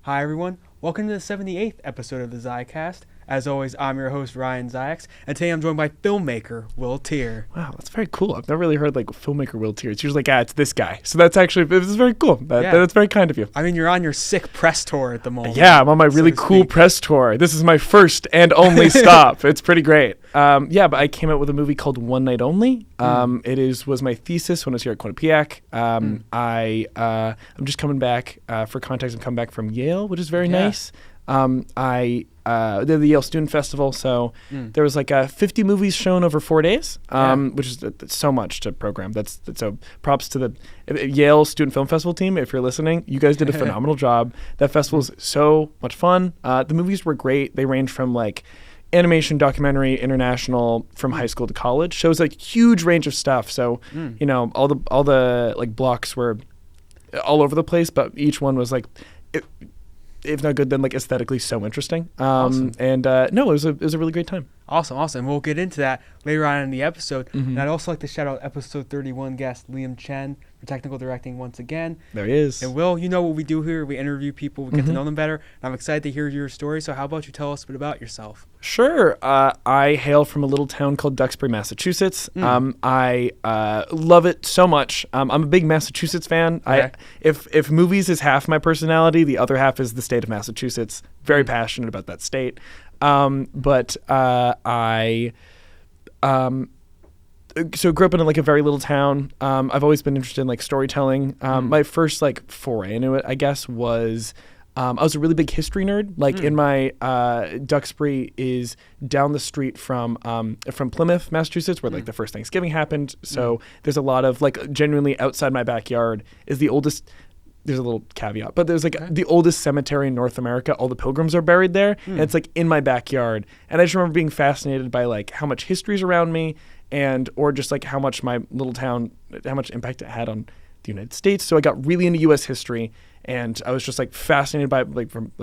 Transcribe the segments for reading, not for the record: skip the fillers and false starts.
Hi everyone, welcome to the 78th episode of the Zicast. As always, I'm your host Ryan Zayaks, and today I'm joined by filmmaker Will Teare. Wow, that's very cool. I've never really heard like filmmaker Will Teare. It's usually like, it's this guy. So that's very cool. That's very kind of you. I mean, you're on your sick press tour at the moment. Yeah, I'm on my really cool press tour. This is my first and only stop. It's pretty great. But I came out with a movie called One Night Only. It was my thesis when I was here at Quinnipiac. I'm just coming back for context. I'm coming back from Yale, which is very nice. The Yale Student Festival, so there was like 50 movies shown over 4 days, which is so much to program. So props to the Yale Student Film Festival team. If you're listening, you guys did a phenomenal job. That festival is so much fun. The movies were great. They range from like animation, documentary, international, from high school to college. Shows like huge range of stuff. So all the like blocks were all over the place, but each one was like, if not good, then like aesthetically so interesting. Awesome. And it was a really great time. Awesome. We'll get into that later on in the episode. And I'd also like to shout out episode 31 guest Liam Chen for technical directing once again. There he is. And Will, you know what we do here. We interview people. We get to know them better. And I'm excited to hear your story. So how about you tell us a bit about yourself? Sure. I hail from a little town called Duxbury, Massachusetts. I love it so much. I'm a big Massachusetts fan. Okay. If movies is half my personality, the other half is the state of Massachusetts. Very passionate about that state. So grew up in like a very little town. I've always been interested in like storytelling. My first like foray into it, I guess, was I was a really big history nerd. Like in my Duxbury is down the street from Plymouth, Massachusetts, where like the first Thanksgiving happened. So there's a lot of like genuinely outside my backyard is the oldest. There's a little caveat, but there's like the oldest cemetery in North America. All the pilgrims are buried there, and it's like in my backyard. And I just remember being fascinated by like how much history is around me, or just like how much my little town, how much impact it had on the United States. So I got really into U.S. history, and I was just like fascinated by I don't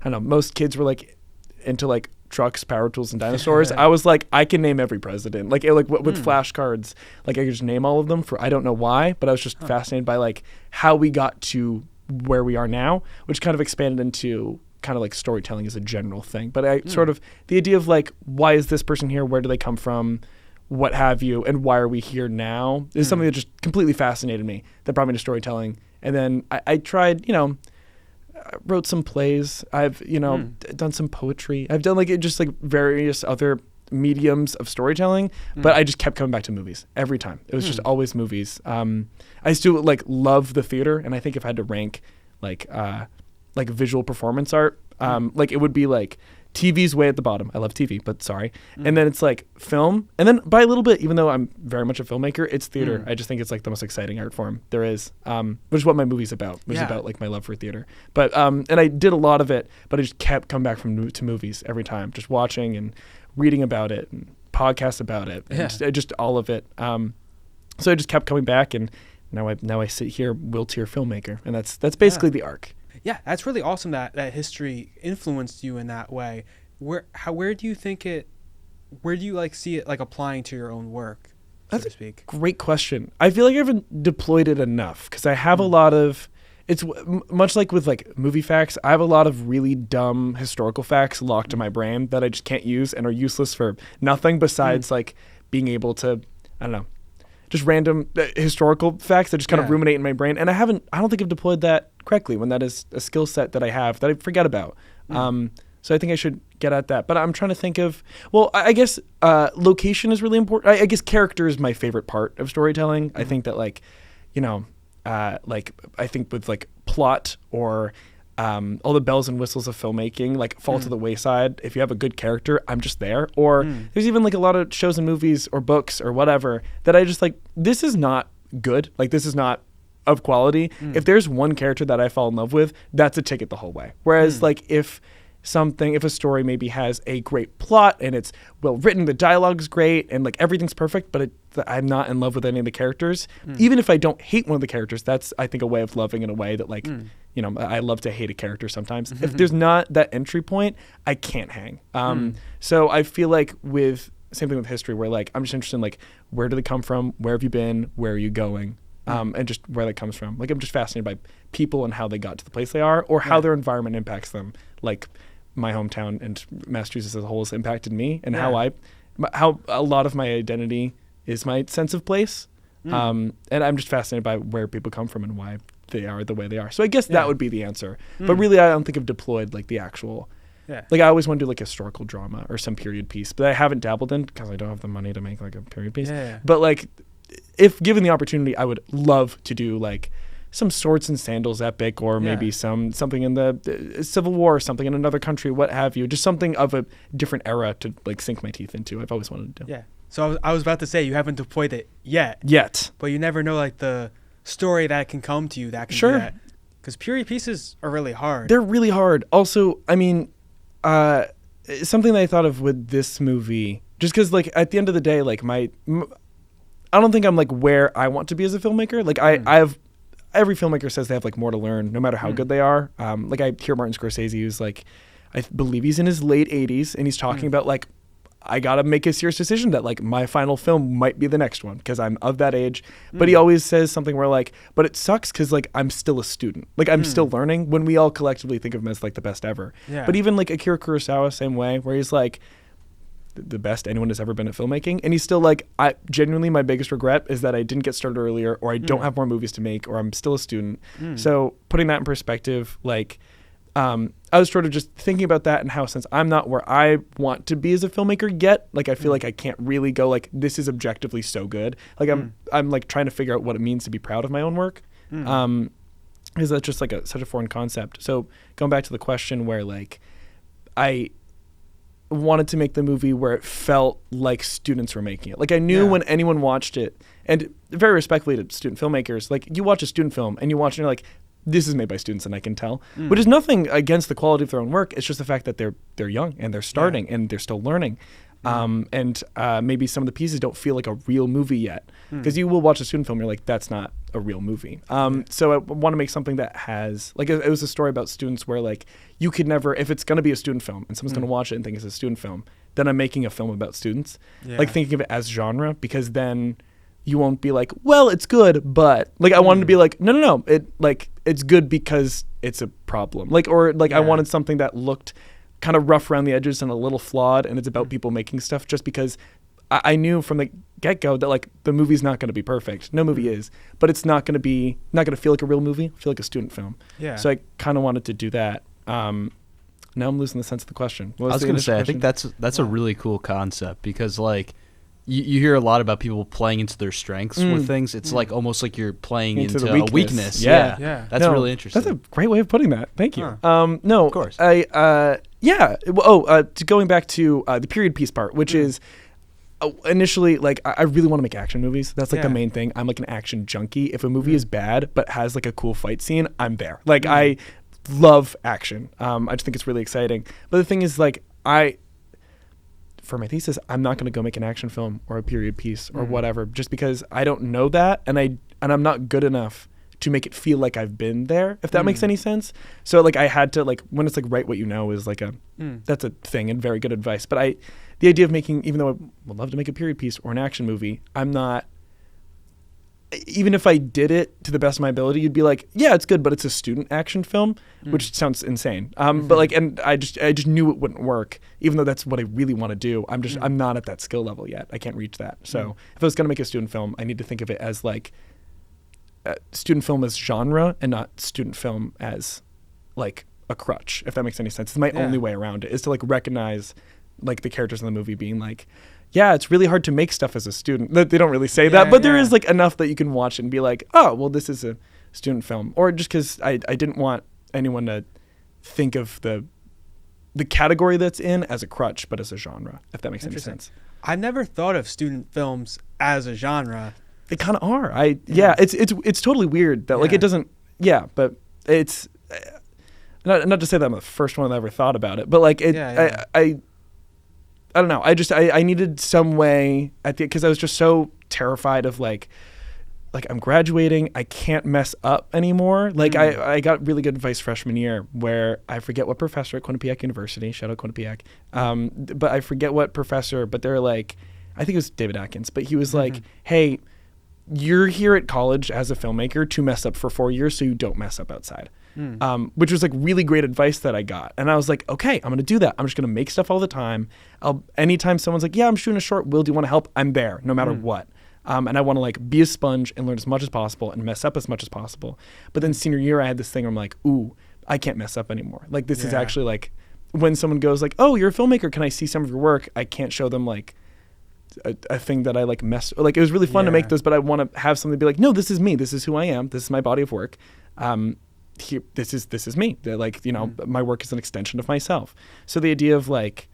know, most kids were like into like trucks, power tools, and dinosaurs. I was like, I can name every president. With flashcards, like I could just name all of them for I don't know why, but I was just fascinated by like how we got to where we are now, which kind of expanded into kind of like storytelling as a general thing. But I sort of the idea of like, why is this person here? Where do they come from? What have you? And why are we here now? Is something that just completely fascinated me. That brought me to storytelling. And then I tried, wrote some plays. I've, done some poetry. I've done like just like various other mediums of storytelling, but I just kept coming back to movies every time. It was just always movies. I still like love the theater, and I think if I had to rank like visual performance art, like it would be like TV's way at the bottom. I love TV, but sorry. And then it's like film. And then by a little bit, even though I'm very much a filmmaker, it's theater. I just think it's like the most exciting art form there is, which is what my movie's about, which is about like my love for theater. But, and I did a lot of it, but I just kept coming back to movies every time, just watching and reading about it and podcasts about it and just all of it. So I just kept coming back, and now I sit here, Will Teare filmmaker. And that's basically the arc. Yeah, that's really awesome that history influenced you in that way. Where do you see it like applying to your own work, so to speak? Great question. I feel like I haven't deployed it enough because I have a lot of, it's much like with like movie facts, I have a lot of really dumb historical facts locked in my brain that I just can't use and are useless for nothing besides like being able to, I don't know, just random historical facts that just kind of ruminate in my brain. And I don't think I've deployed that correctly when that is a skill set that I have that I forget about. So I think I should get at that. But I'm trying to think of, well, I guess location is really important. I guess character is my favorite part of storytelling. I think that like I think with like plot or all the bells and whistles of filmmaking like fall to the wayside. If you have a good character, I'm just there. Or there's even like a lot of shows and movies or books or whatever that I just like, this is not good. Like this is not of quality. If there's one character that I fall in love with, that's a ticket the whole way. Whereas like if a story maybe has a great plot and it's well written, the dialogue's great and like everything's perfect, but I'm not in love with any of the characters. Even if I don't hate one of the characters, that's I think a way of loving in a way that like, I love to hate a character sometimes. If there's not that entry point, I can't hang. So I feel like same thing with history where like, I'm just interested in like, where do they come from? Where have you been? Where are you going? and just where that comes from. Like I'm just fascinated by people and how they got to the place they are, or how their environment impacts them. Like my hometown and Massachusetts as a whole has impacted me, and how a lot of my identity is my sense of place. And I'm just fascinated by where people come from and why they are the way they are. So I guess that would be the answer. But really, I don't think I've deployed like the actual. Yeah. Like I always want to do like a historical drama or some period piece, but I haven't dabbled in because I don't have the money to make like a period piece. But like, if given the opportunity, I would love to do like some swords and sandals epic, or maybe something in the Civil War, or something in another country, what have you. Just something of a different era to like sink my teeth into. I've always wanted to do. Yeah. So I was about to say you haven't deployed it yet, but you never know like the story that can come to you that can do that. Because period pieces are really hard. They're really hard. Also, I mean, something that I thought of with this movie, just because like at the end of the day, like I don't think I'm like where I want to be as a filmmaker. Like I have, every filmmaker says they have like more to learn no matter how good they are. Like I hear Martin Scorsese, who's like, I believe he's in his late 80s, and he's talking about like, I got to make a serious decision that like my final film might be the next one because I'm of that age. But he always says something where like, but it sucks because like I'm still a student. Like I'm still learning, when we all collectively think of him as like the best ever. Yeah. But even like Akira Kurosawa, same way, where he's like the best anyone has ever been at filmmaking. And he's still like, I genuinely, my biggest regret is that I didn't get started earlier, or I don't have more movies to make, or I'm still a student. So putting that in perspective, like, I was sort of just thinking about that and how, since I'm not where I want to be as a filmmaker yet, like I feel like I can't really go like, this is objectively so good. Like I'm like trying to figure out what it means to be proud of my own work. Because that's just like such a foreign concept. So going back to the question where like I wanted to make the movie where it felt like students were making it. Like I knew when anyone watched it, and very respectfully to student filmmakers, like you watch a student film and you watch it and you're like, this is made by students, and I can tell, which is nothing against the quality of their own work. It's just the fact that they're young and they're starting and they're still learning. And maybe some of the pieces don't feel like a real movie yet, because you will watch a student film and you're like, that's not a real movie. So I want to make something that has, like, it was a story about students where like you could never, if it's going to be a student film and someone's going to watch it and think it's a student film, then I'm making a film about students, like thinking of it as genre, because then you won't be like, well, it's good, but like I wanted to be like, no, it's good because it's a problem. Like, or like I wanted something that looked kind of rough around the edges and a little flawed, and it's about people making stuff, just because I knew from the get-go that like the movie's not going to be perfect. No movie is, but it's not going to feel like a real movie, feel like a student film. Yeah. So I kind of wanted to do that. Now I'm losing the sense of the question. I was going to say, question? I think that's a really cool concept, because like you hear a lot about people playing into their strengths with things. It's like almost like you're playing into a weakness. Yeah. That's really interesting. That's a great way of putting that. Thank you. No, of course. Going back to the period piece part, which is initially like I really want to make action movies. That's like the main thing. I'm like an action junkie. If a movie is bad but has like a cool fight scene, I'm there. Like I love action. I just think it's really exciting. But the thing is, like, for my thesis, I'm not going to go make an action film or a period piece or whatever, just because I don't know that, and I'm not good enough to make it feel like I've been there, if that makes any sense. So like I had to, like, when it's like write what you know is like that's a thing and very good advice. But the idea of making, even though I would love to make a period piece or an action movie, I'm not, even if I did it to the best of my ability, you'd be like, yeah, it's good, but it's a student action film, which sounds insane. But like, and I just knew it wouldn't work, even though that's what I really want to do. I'm not at that skill level yet. I can't reach that. So if I was going to make a student film, I need to think of it as like student film as genre and not student film as like a crutch, if that makes any sense. It's my only way around it, is to like recognize like the characters in the movie being like, yeah, it's really hard to make stuff as a student. They don't really say that, but there is like enough that you can watch and be like, oh, well, this is a student film. Or just because I didn't want anyone to think of the category that's in as a crutch, but as a genre, if that makes any sense. I've never thought of student films as a genre. They kind of are. It's totally weird that like it doesn't. Yeah, but it's not to say that I'm the first one that ever thought about it, but like I don't know. I needed some way because I was just so terrified of like I'm graduating. I can't mess up anymore. Like I got really good advice freshman year, where I forget what professor at Quinnipiac University, shout out Quinnipiac. But I forget what professor, but they're like, I think it was David Atkins, but he was like, hey, you're here at college as a filmmaker to mess up for 4 years so you don't mess up outside. Which was like really great advice that I got. And I was like, okay, I'm going to do that. I'm just going to make stuff all the time. Anytime someone's like, yeah, I'm shooting a short, Will, do you want to help? I'm there no matter what. And I want to like be a sponge and learn as much as possible and mess up as much as possible. But then senior year, I had this thing where I'm like, ooh, I can't mess up anymore. Like this is actually like when someone goes like, oh, you're a filmmaker. Can I see some of your work? I can't show them like a thing that I like like it was really fun to make those, but I want to have something to be like, no, this is me. This is who I am. This is my body of work. Here, this is me. Like, you know, my work is an extension of myself. So the idea of like,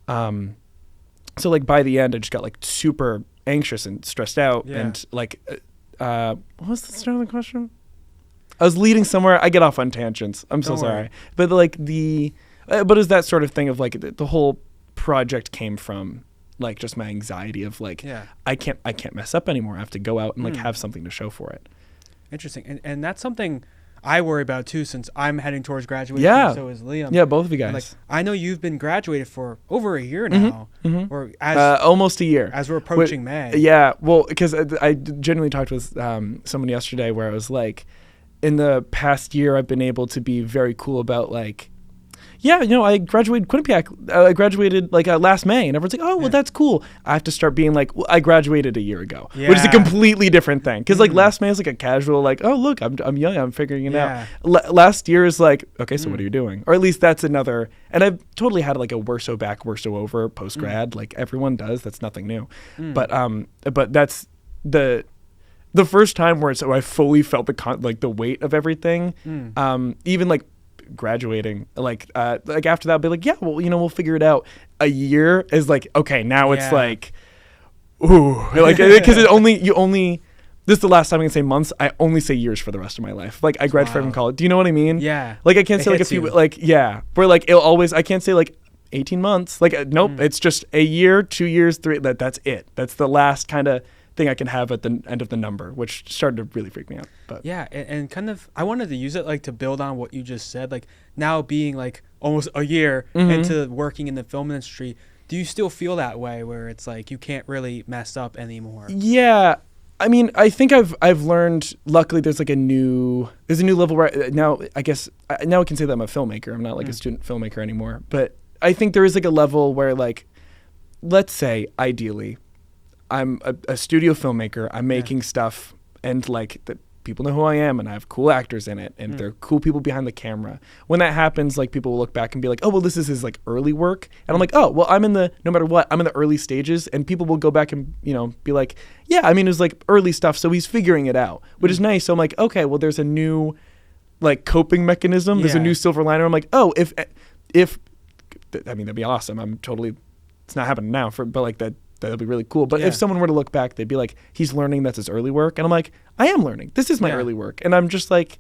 so like by the end, I just got like super anxious and stressed out and like, what was the start of the question? I was leading somewhere. I get off on tangents. I'm so sorry. But like but is that sort of thing of like the whole project came from like just my anxiety of like, I can't mess up anymore. I have to go out and like have something to show for it. Interesting. And that's something I worry about too, since I'm heading towards graduation. And so is Liam. Yeah, both of you guys. Like, I know you've been graduated for over a year now, or almost a year as we're approaching May. Yeah, well, because I genuinely talked with someone yesterday where I was like, in the past year, I've been able to be very cool about like, yeah, you know, I graduated Quinnipiac. I graduated like last May, and everyone's like, oh, well, that's cool. I have to start being like, well, I graduated a year ago, which is a completely different thing. Because like last May is like a casual, like, oh, look, I'm young, I'm figuring it out. Last year is like, okay, so what are you doing? Or at least that's another. And I've totally had like a worso back, worso over post-grad. Like everyone does. That's nothing new. But that's the first time where I fully felt the weight of everything. Even like graduating, like after that I'll be like, yeah, well, you know, we'll figure it out. A year is like, okay, now it's like, ooh, like, because this is the last time I can say months. I only say years for the rest of my life. Like I graduated from college. Do you know what I mean? Yeah. Like I can't say like a few, like, where like it'll always, I can't say like 18 months. Like, nope, it's just a year, 2 years, 3, that's it. That's the last kind of thing I can have at the end of the number, which started to really freak me out. But yeah, and kind of I wanted to use it like to build on what you just said, like now being like almost a year into working in the film industry, do you still feel that way where it's like you can't really mess up anymore? Yeah, I mean, I think I've learned, luckily there's a new level where now I guess now I can say that I'm a filmmaker. I'm not like a student filmmaker anymore, but I think there is like a level where like, let's say ideally I'm a studio filmmaker. I'm making stuff, and like people know who I am, and I have cool actors in it, and they're cool people behind the camera. When that happens, like people will look back and be like, "Oh, well, this is his like early work," and I'm like, "Oh, well, no matter what, I'm in the early stages," and people will go back and be like, "Yeah, I mean, it was like early stuff, so he's figuring it out," which is nice. So I'm like, okay, well, there's a new like coping mechanism. There's a new silver liner. I'm like, oh, if I mean, that'd be awesome. It's not happening now, but like that'd be really cool. But if someone were to look back, they'd be like, he's learning, that's his early work. And I'm like, I am learning. This is my early work. And I'm just like,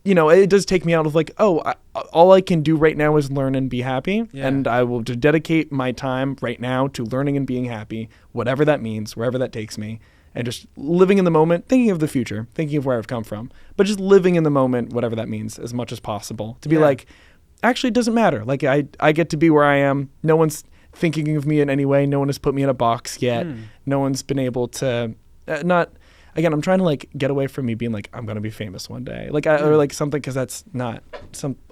it does take me out of like, all I can do right now is learn and be happy. Yeah. And I will just dedicate my time right now to learning and being happy, whatever that means, wherever that takes me. And just living in the moment, thinking of the future, thinking of where I've come from. But just living in the moment, whatever that means, as much as possible. To be like, actually, it doesn't matter. Like, I get to be where I am. No one's thinking of me in any way. No one has put me in a box yet. No one's been able to again, I'm trying to like get away from me being like, I'm going to be famous one day. Like, or like something, cause that's not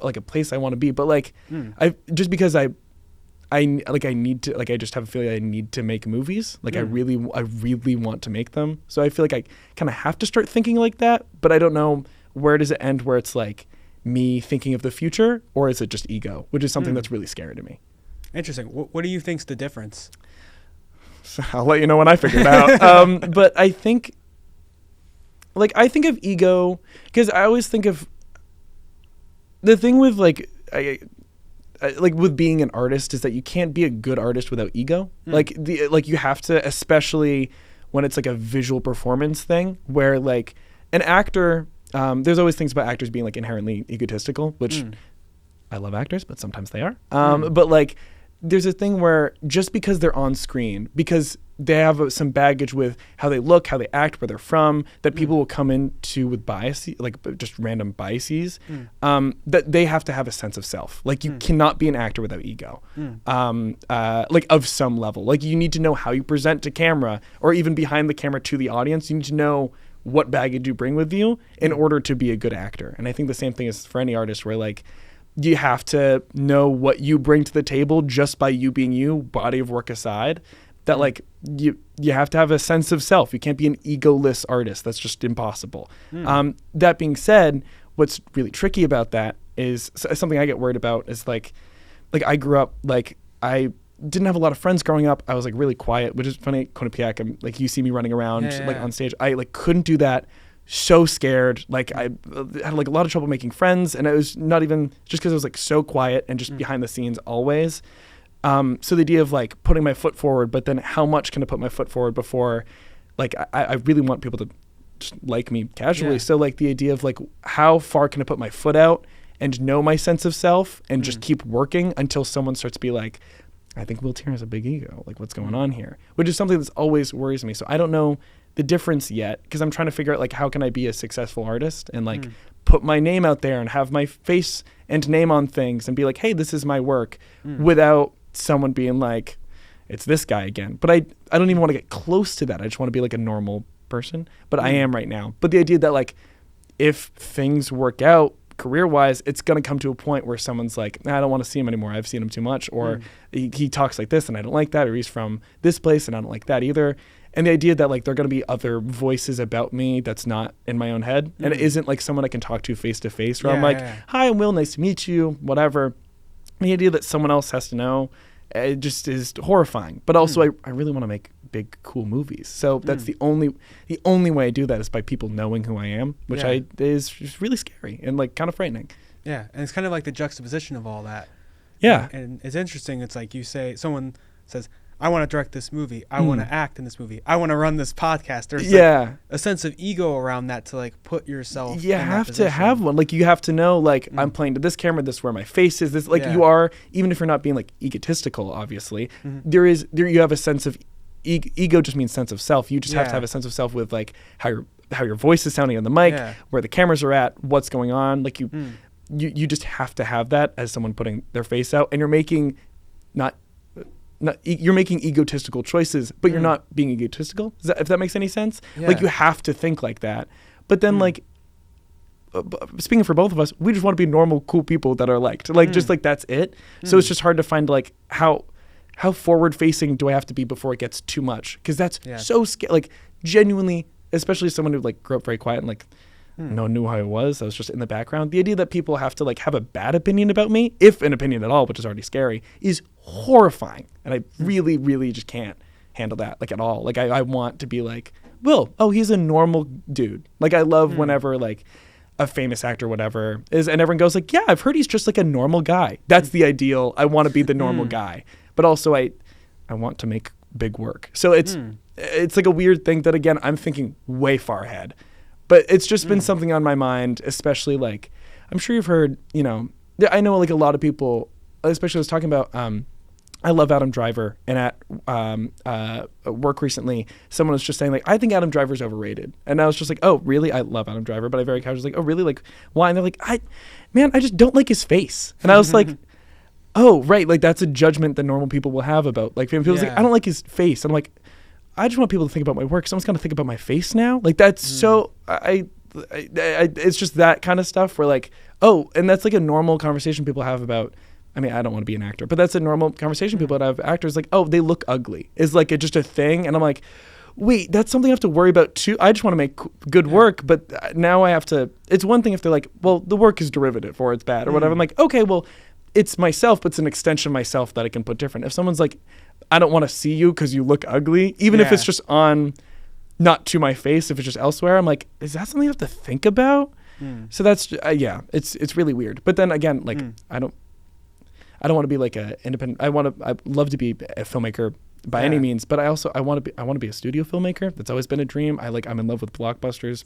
like a place I want to be. But like, just because I need to, like, I just have a feeling I need to make movies. Like I really want to make them. So I feel like I kind of have to start thinking like that, but I don't know where does it end, where it's like me thinking of the future, or is it just ego, which is something that's really scary to me. Interesting. What do you think's the difference? So I'll let you know when I figure it out. But I think of ego because I always think of the thing with like with being an artist is that you can't be a good artist without ego. Like you have to, especially when it's like a visual performance thing, where like an actor. There's always things about actors being like inherently egotistical, which I love actors, but sometimes they are. But like. There's a thing where just because they're on screen, because they have some baggage with how they look, how they act, where they're from, that people will come into with bias, like just random biases, that they have to have a sense of self. Like you cannot be an actor without ego, like of some level. Like you need to know how you present to camera or even behind the camera to the audience. You need to know what baggage you bring with you in order to be a good actor. And I think the same thing is for any artist where like, you have to know what you bring to the table just by you being you, body of work aside, that like you have to have a sense of self. You can't be an egoless artist. That's just impossible. That being said, what's really tricky about that is something I get worried about is like I grew up, like I didn't have a lot of friends growing up. I was like really quiet, which is funny at Quinnipiac. I'm like, you see me running around like on stage. I like couldn't do that. So scared, like I had like a lot of trouble making friends, and it was not even just because I was like so quiet and just behind the scenes always. So the idea of like putting my foot forward, but then how much can I put my foot forward before, like I really want people to just like me casually. So like the idea of like how far can I put my foot out and know my sense of self and just keep working until someone starts to be like, I think Will Teare has a big ego. Like what's going on here? Which is something that's always worries me. So I don't know the difference yet because I'm trying to figure out like how can I be a successful artist and like put my name out there and have my face and name on things and be like, hey, this is my work without someone being like, it's this guy again. But I don't even want to get close to that. I just want to be like a normal person. But I am right now. But the idea that like if things work out career-wise, it's going to come to a point where someone's like, I don't want to see him anymore. I've seen him too much. Or he talks like this and I don't like that. Or he's from this place and I don't like that either. And the idea that like there are going to be other voices about me that's not in my own head. And it isn't like someone I can talk to face to face where I'm like, hi, I'm Will, nice to meet you, whatever. The idea that someone else has to know, it just is horrifying. But also I really want to make big, cool movies. So that's the only way I do that is by people knowing who I am, which is just really scary and like kind of frightening. Yeah. And it's kind of like the juxtaposition of all that. Yeah. And it's interesting. It's like you say, someone says, I want to direct this movie. I want to act in this movie. I want to run this podcast. There's like a sense of ego around that to like put yourself. You have to have one. Like you have to know like I'm playing to this camera. This is where my face is. This like you are, even if you're not being like egotistical, obviously, there you have a sense of ego just means sense of self. You just have to have a sense of self with like how your voice is sounding on the mic, where the cameras are at, what's going on. Like you just have to have that as someone putting their face out, and you're making you're making egotistical choices, but you're not being egotistical. If that makes any sense? Like you have to think like that. But then like, speaking for both of us, we just want to be normal, cool people that are liked. Like just like that's it. So it's just hard to find like how forward facing do I have to be before it gets too much? Because that's so scary. Like genuinely, especially someone who like grew up very quiet and like no one knew who I was. I was just in the background. The idea that people have to like have a bad opinion about me, if an opinion at all, which is already scary, is horrifying. And I really, really just can't handle that like at all. Like I want to be like, Will, he's a normal dude. Like I love whenever like a famous actor, whatever is, and everyone goes like, yeah, I've heard he's just like a normal guy. That's the ideal. I want to be the normal guy. But also I want to make big work. So it's like a weird thing that again, I'm thinking way far ahead. But it's just been something on my mind, especially like, I'm sure you've heard, I know like a lot of people, especially I was talking about, I love Adam Driver. And at work recently, someone was just saying like, I think Adam Driver's overrated. And I was just like, oh, really? I love Adam Driver. But I very casually was like, oh, really? Like, why? And they're like, I just don't like his face. And I was like, oh, right. Like that's a judgment that normal people will have about like famous people. Like, I don't like his face. I'm like, I just want people to think about my work. Someone's going to think about my face now. Like that's so, I it's just that kind of stuff where like, oh, and that's like a normal conversation people have about, I mean, I don't want to be an actor, but that's a normal conversation people have actors like, oh, they look ugly is like just a thing. And I'm like, wait, that's something I have to worry about too. I just want to make good work, but now I have to, it's one thing if they're like, well, the work is derivative or it's bad or whatever. I'm like, okay, well, it's myself, but it's an extension of myself that I can put different. If someone's like, I don't want to see you because you look ugly, even if it's just on, not to my face, if it's just elsewhere, I'm like, is that something I have to think about? So that's, it's really weird. But then again, like, I don't want to be like a independent, I love to be a filmmaker by any means, but I want to be a studio filmmaker. That's always been a dream. I'm in love with blockbusters.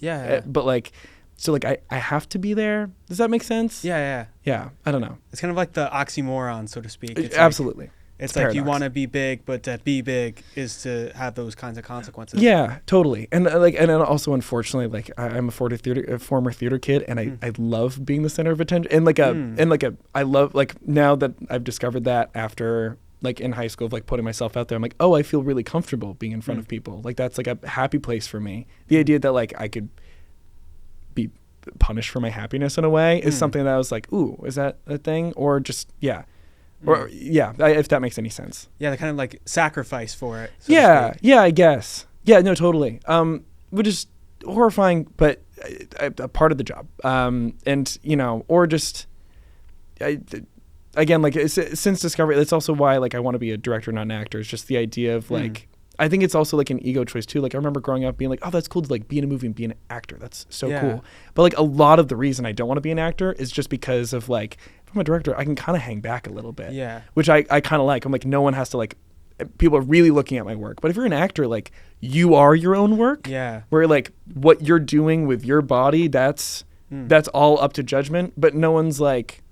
But like, so like I have to be there. Does that make sense? Yeah. I don't know. It's kind of like the oxymoron, so to speak. It's absolutely. Like, It's like you want to be big, but to be big is to have those kinds of consequences. Yeah, totally. And and also, unfortunately, like I'm a former theater kid, and I love being the center of attention. And I love, like, now that I've discovered that after, like, in high school, of like putting myself out there, I'm like, oh, I feel really comfortable being in front of people. Like, that's like a happy place for me. The idea that, like, I could be punished for my happiness in a way is something that I was like, ooh, is that a thing? Or just, or if that makes any sense. Yeah, the kind of like sacrifice for it. So yeah, I guess. Yeah, no, totally. Which is horrifying, but a part of the job. And or just, again, like since Discovery, that's also why like I want to be a director, not an actor. It's just the idea of like, I think it's also like an ego choice too. Like I remember growing up being like, oh, that's cool to like be in a movie and be an actor. That's so cool. But like a lot of the reason I don't want to be an actor is just because of like, if I'm a director, I can kind of hang back a little bit. Yeah. Which I kind of like. I'm like, no one has to like, people are really looking at my work. But if you're an actor, like you are your own work. Yeah. Where like what you're doing with your body, that's all up to judgment. But no one's like,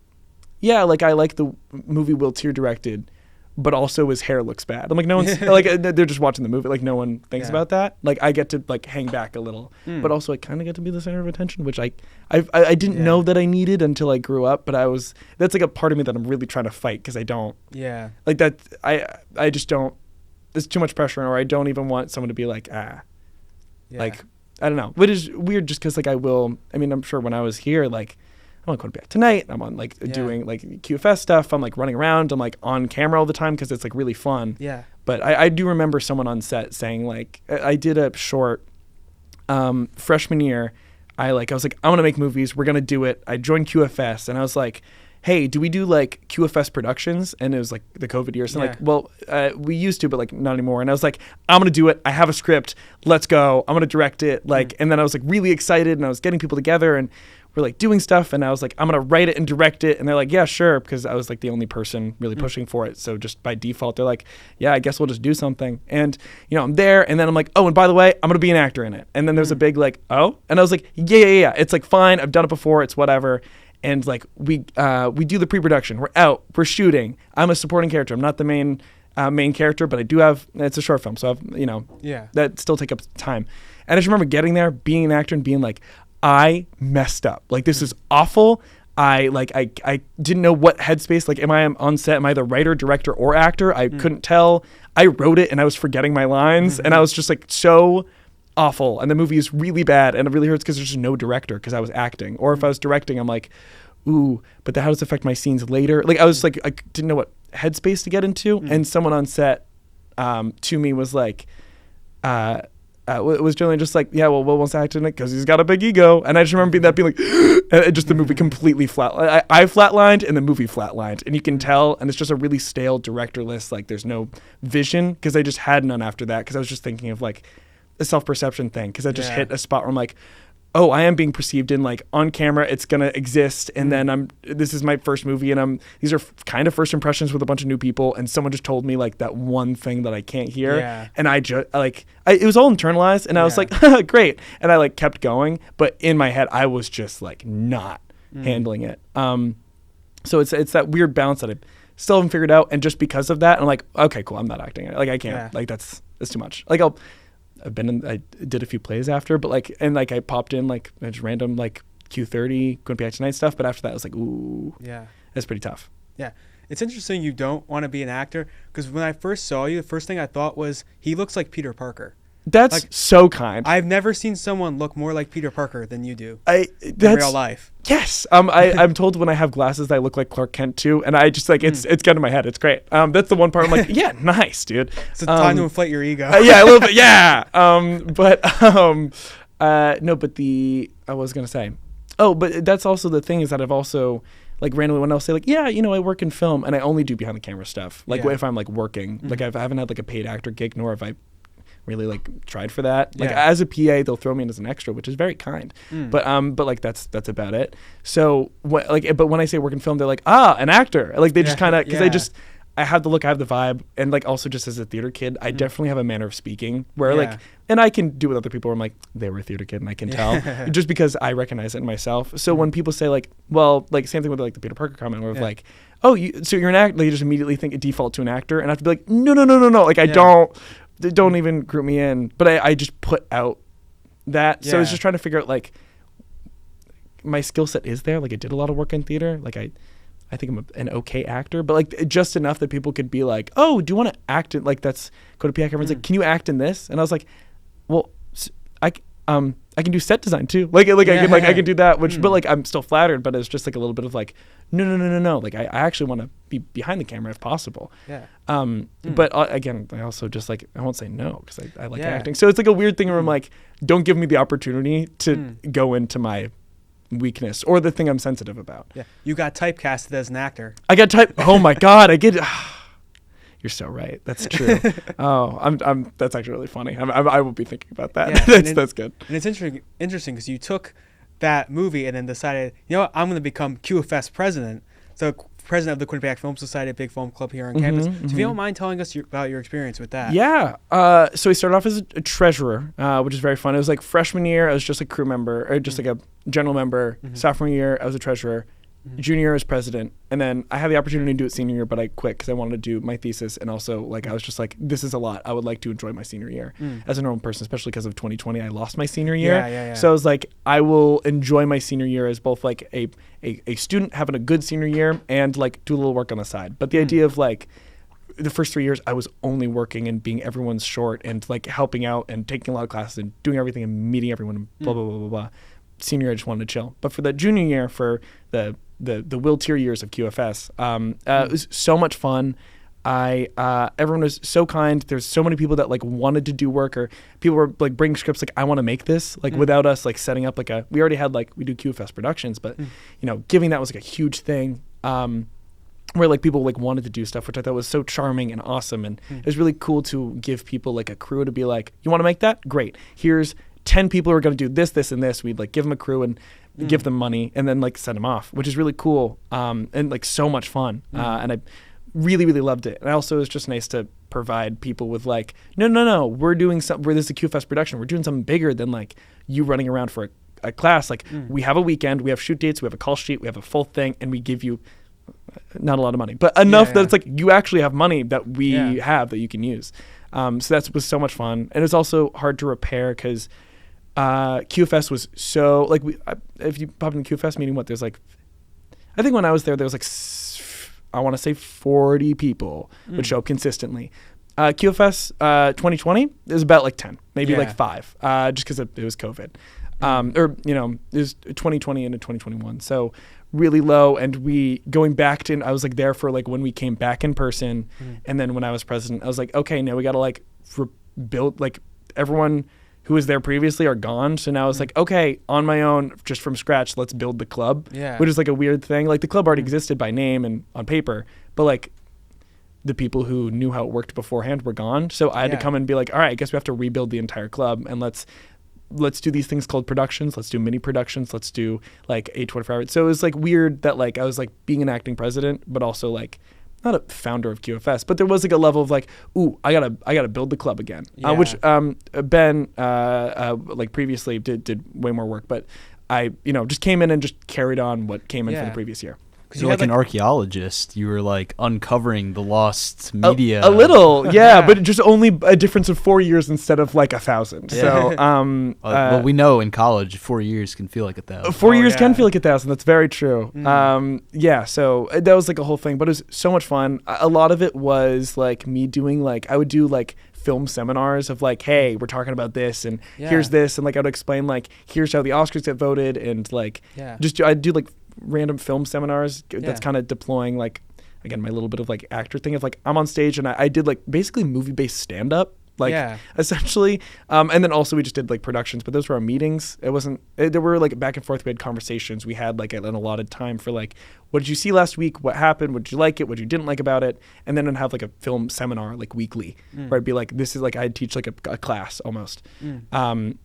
yeah, like I like the movie Will Teare directed, but also his hair looks bad. I'm like, no one's like, they're just watching the movie. Like no one thinks about that. Like I get to like hang back a little, but also I kind of get to be the center of attention, which I didn't know that I needed until I grew up. But that's like a part of me that I'm really trying to fight because I don't. Yeah. Like that, I just don't. There's too much pressure, or I don't even want someone to be like, like I don't know. Which is weird, just because like I'm sure when I was here, like. I'm on Quinnipiac tonight. I'm on like doing like QFS stuff. I'm like running around. I'm like on camera all the time because it's like really fun. Yeah. But I do remember someone on set saying like, I did a short freshman year. I was like, I want to make movies. We're going to do it. I joined QFS and I was like, hey, do we do like QFS productions? And it was like the COVID year. So I'm like, well, we used to, but like not anymore. And I was like, I'm going to do it. I have a script. Let's go. I'm going to direct it. Like, and then I was like really excited and I was getting people together and we're like doing stuff. And I was like, I'm going to write it and direct it. And they're like, yeah, sure. Because I was like the only person really pushing for it. So just by default, they're like, yeah, I guess we'll just do something. And, I'm there. And then I'm like, oh, and by the way, I'm going to be an actor in it. And then there's a big like, oh, and I was like, yeah. It's like, fine. I've done it before. It's whatever. And like we do the pre-production. We're out. We're shooting. I'm a supporting character. I'm not the main character, but I do have. It's a short film, so that still take up time. And I just remember getting there, being an actor, and being like, I messed up. Like this is awful. I didn't know what headspace. Like, am I on set? Am I the writer, director, or actor? I couldn't tell. I wrote it and I was forgetting my lines, and I was just like so awful. And the movie is really bad, and it really hurts because there's just no director because I was acting. Or if I was directing, I'm like, ooh, but how does it affect my scenes later? Like I was like, I didn't know what headspace to get into. And someone on set to me was like, was generally just like, yeah, well, Will wants to act in it because he's got a big ego. And I just remember being like, and just the movie completely flat. I flatlined and the movie flatlined, and you can tell. And it's just a really stale, directorless. Like there's no vision because I just had none after that because I was just thinking of like a self-perception thing because I just hit a spot where I'm like, oh, I am being perceived in like on camera. It's gonna exist, and then this is my first movie, and these are kind of first impressions with a bunch of new people, and someone just told me like that one thing that I can't hear, and I just it was all internalized, and I was like, great, and I like kept going, but in my head I was just like not handling it. So it's that weird balance that I still haven't figured out, and just because of that, I'm like, okay, cool, I'm not acting. Like I can't, like that's too much. Like I did a few plays after, but I popped in like just random like Q30 Quinnipiac Tonight stuff, but after that I was like, ooh, that's pretty tough. Yeah, it's interesting you don't want to be an actor because when I first saw you, the first thing I thought was he looks like Peter Parker. That's like, so kind. I've never seen someone look more like Peter Parker than you do in real life. Yes. I'm told when I have glasses I look like Clark Kent too, and I just like it's getting in my head. It's great. That's the one part I'm like, yeah, nice, dude. It's time to inflate your ego. Yeah, a little bit. Yeah. But I was gonna say, but that's also the thing is that I've also like randomly when I'll say like, yeah, I work in film and I only do behind the camera stuff. Like if I'm like working, like I haven't had like a paid actor gig, nor have I really like tried for that. Like as a PA, they'll throw me in as an extra, which is very kind. But like that's about it. So but when I say work in film, they're like, an actor. Like they just kind of because I have the look, I have the vibe, and like also just as a theater kid, I definitely have a manner of speaking where like, and I can do with other people where I'm like, they were a theater kid and I can tell just because I recognize it in myself. So when people say like, well, like same thing with like the Peter Parker comment where like, oh, so you're an actor, like, you just immediately think a default to an actor, and I have to be like, no. Like I don't even group me in, but I just put out that. So I was just trying to figure out like my skill set is there. Like I did a lot of work in theater. Like I think I'm an okay actor, but like just enough that people could be like, oh, do you want to act in, like that's Quinnipiac. Everyone's like, can you act in this? And I was like, well, I can do set design too. Like I can do that, which, but like I'm still flattered, but it's just like a little bit of like, no. Like I actually want to be behind the camera if possible. But again, I also just like, I won't say no because I like acting. So it's like a weird thing where I'm like, don't give me the opportunity to go into my weakness or the thing I'm sensitive about. You got typecasted as an actor. I got oh my God, I get you're so right. That's true. I'm that's actually really funny. I will be thinking about that. That's good. And it's interesting because you took that movie and then decided, you know what, I'm going to become QFS president. So president of the Quinnipiac Film Society, a big film club here on campus. So if you don't mind telling us about your experience with that. So we started off as a treasurer, which is very fun. It was like freshman year, I was just a crew member, or just like a general member. Sophomore year, I was a treasurer. Junior year as president, and then I had the opportunity to do it senior year, but I quit because I wanted to do my thesis, and also like I was just like, this is a lot. I would like to enjoy my senior year as a normal person, especially because of 2020. I lost my senior year, so I was like, I will enjoy my senior year as both like a student having a good senior year and like do a little work on the side. But the idea of like the first 3 years, I was only working and being everyone's short and like helping out and taking a lot of classes and doing everything and meeting everyone and blah blah blah blah blah. Senior year, I just wanted to chill. But for the junior year, for the Will Teare years of QFS, it was so much fun. Everyone was so kind. There's so many people that like wanted to do work, or people were like bringing scripts like, I want to make this, like without us like setting up like we already had like, we do QFS productions, but you know, giving that was like a huge thing, where like people like wanted to do stuff, which I thought was so charming and awesome. And it was really cool to give people like a crew to be like, you want to make that? Great. Here's 10 people who are going to do this, this, and this. We'd like give them a crew and give them money and then like send them off, which is really cool, and like so much fun. And I really loved it. And also it was just nice to provide people with like, no, we're doing something, where this is a QFS production. We're doing something bigger than like you running around for a class. Like we have a weekend, we have shoot dates, we have a call sheet, we have a full thing, and we give you not a lot of money, but enough that it's like you actually have money that we have that you can use. So that was so much fun. And it was also hard to repair because QFS was so like, if you pop in the QFS meeting, there's like, I think when I was there was like, I want to say 40 people would show up consistently. QFS 2020 is about like 10, maybe like 5, just because it was COVID. Or, you know, it was 2020 into 2021. So really low. And going back to, I was like there for like when we came back in person. And then when I was president, I was like, okay, now we got to like rebuild, like everyone who was there previously are gone. So now it's like, okay, on my own, just from scratch, let's build the club, which is like a weird thing. Like the club already existed by name and on paper, but like the people who knew how it worked beforehand were gone. So I had to come and be like, all right, I guess we have to rebuild the entire club, and let's do these things called productions. Let's do mini productions. Let's do like 8-24 hours. So it was like weird that like I was like being an acting president, but also like not a founder of QFS, but there was like a level of like, ooh, I gotta build the club again, which Ben like previously did way more work, but I just came in and just carried on what came in from the previous year. Because you're like an archaeologist. You were like uncovering the lost media. A little, but just only a difference of 4 years instead of like 1,000. So, well, we know in college 4 years can feel like 1,000. 4 years can feel like 1,000. That's very true. So that was like a whole thing, but it was so much fun. A lot of it was like me doing like, I would do like film seminars of like, hey, we're talking about this and here's this, and like I would explain like, here's how the Oscars get voted, and like I'd do like random film seminars that's kind of deploying like, again, my little bit of like actor thing of like I'm on stage and I did like basically movie-based stand-up Like essentially, and then also we just did like productions, but those were our meetings. There were like back and forth. We had conversations. We had like an allotted time for like, what did you see last week? What happened? What did you like it? What you didn't like about it? And then I'd have like a film seminar like weekly, where I'd be like, this is like, I'd teach like a class almost,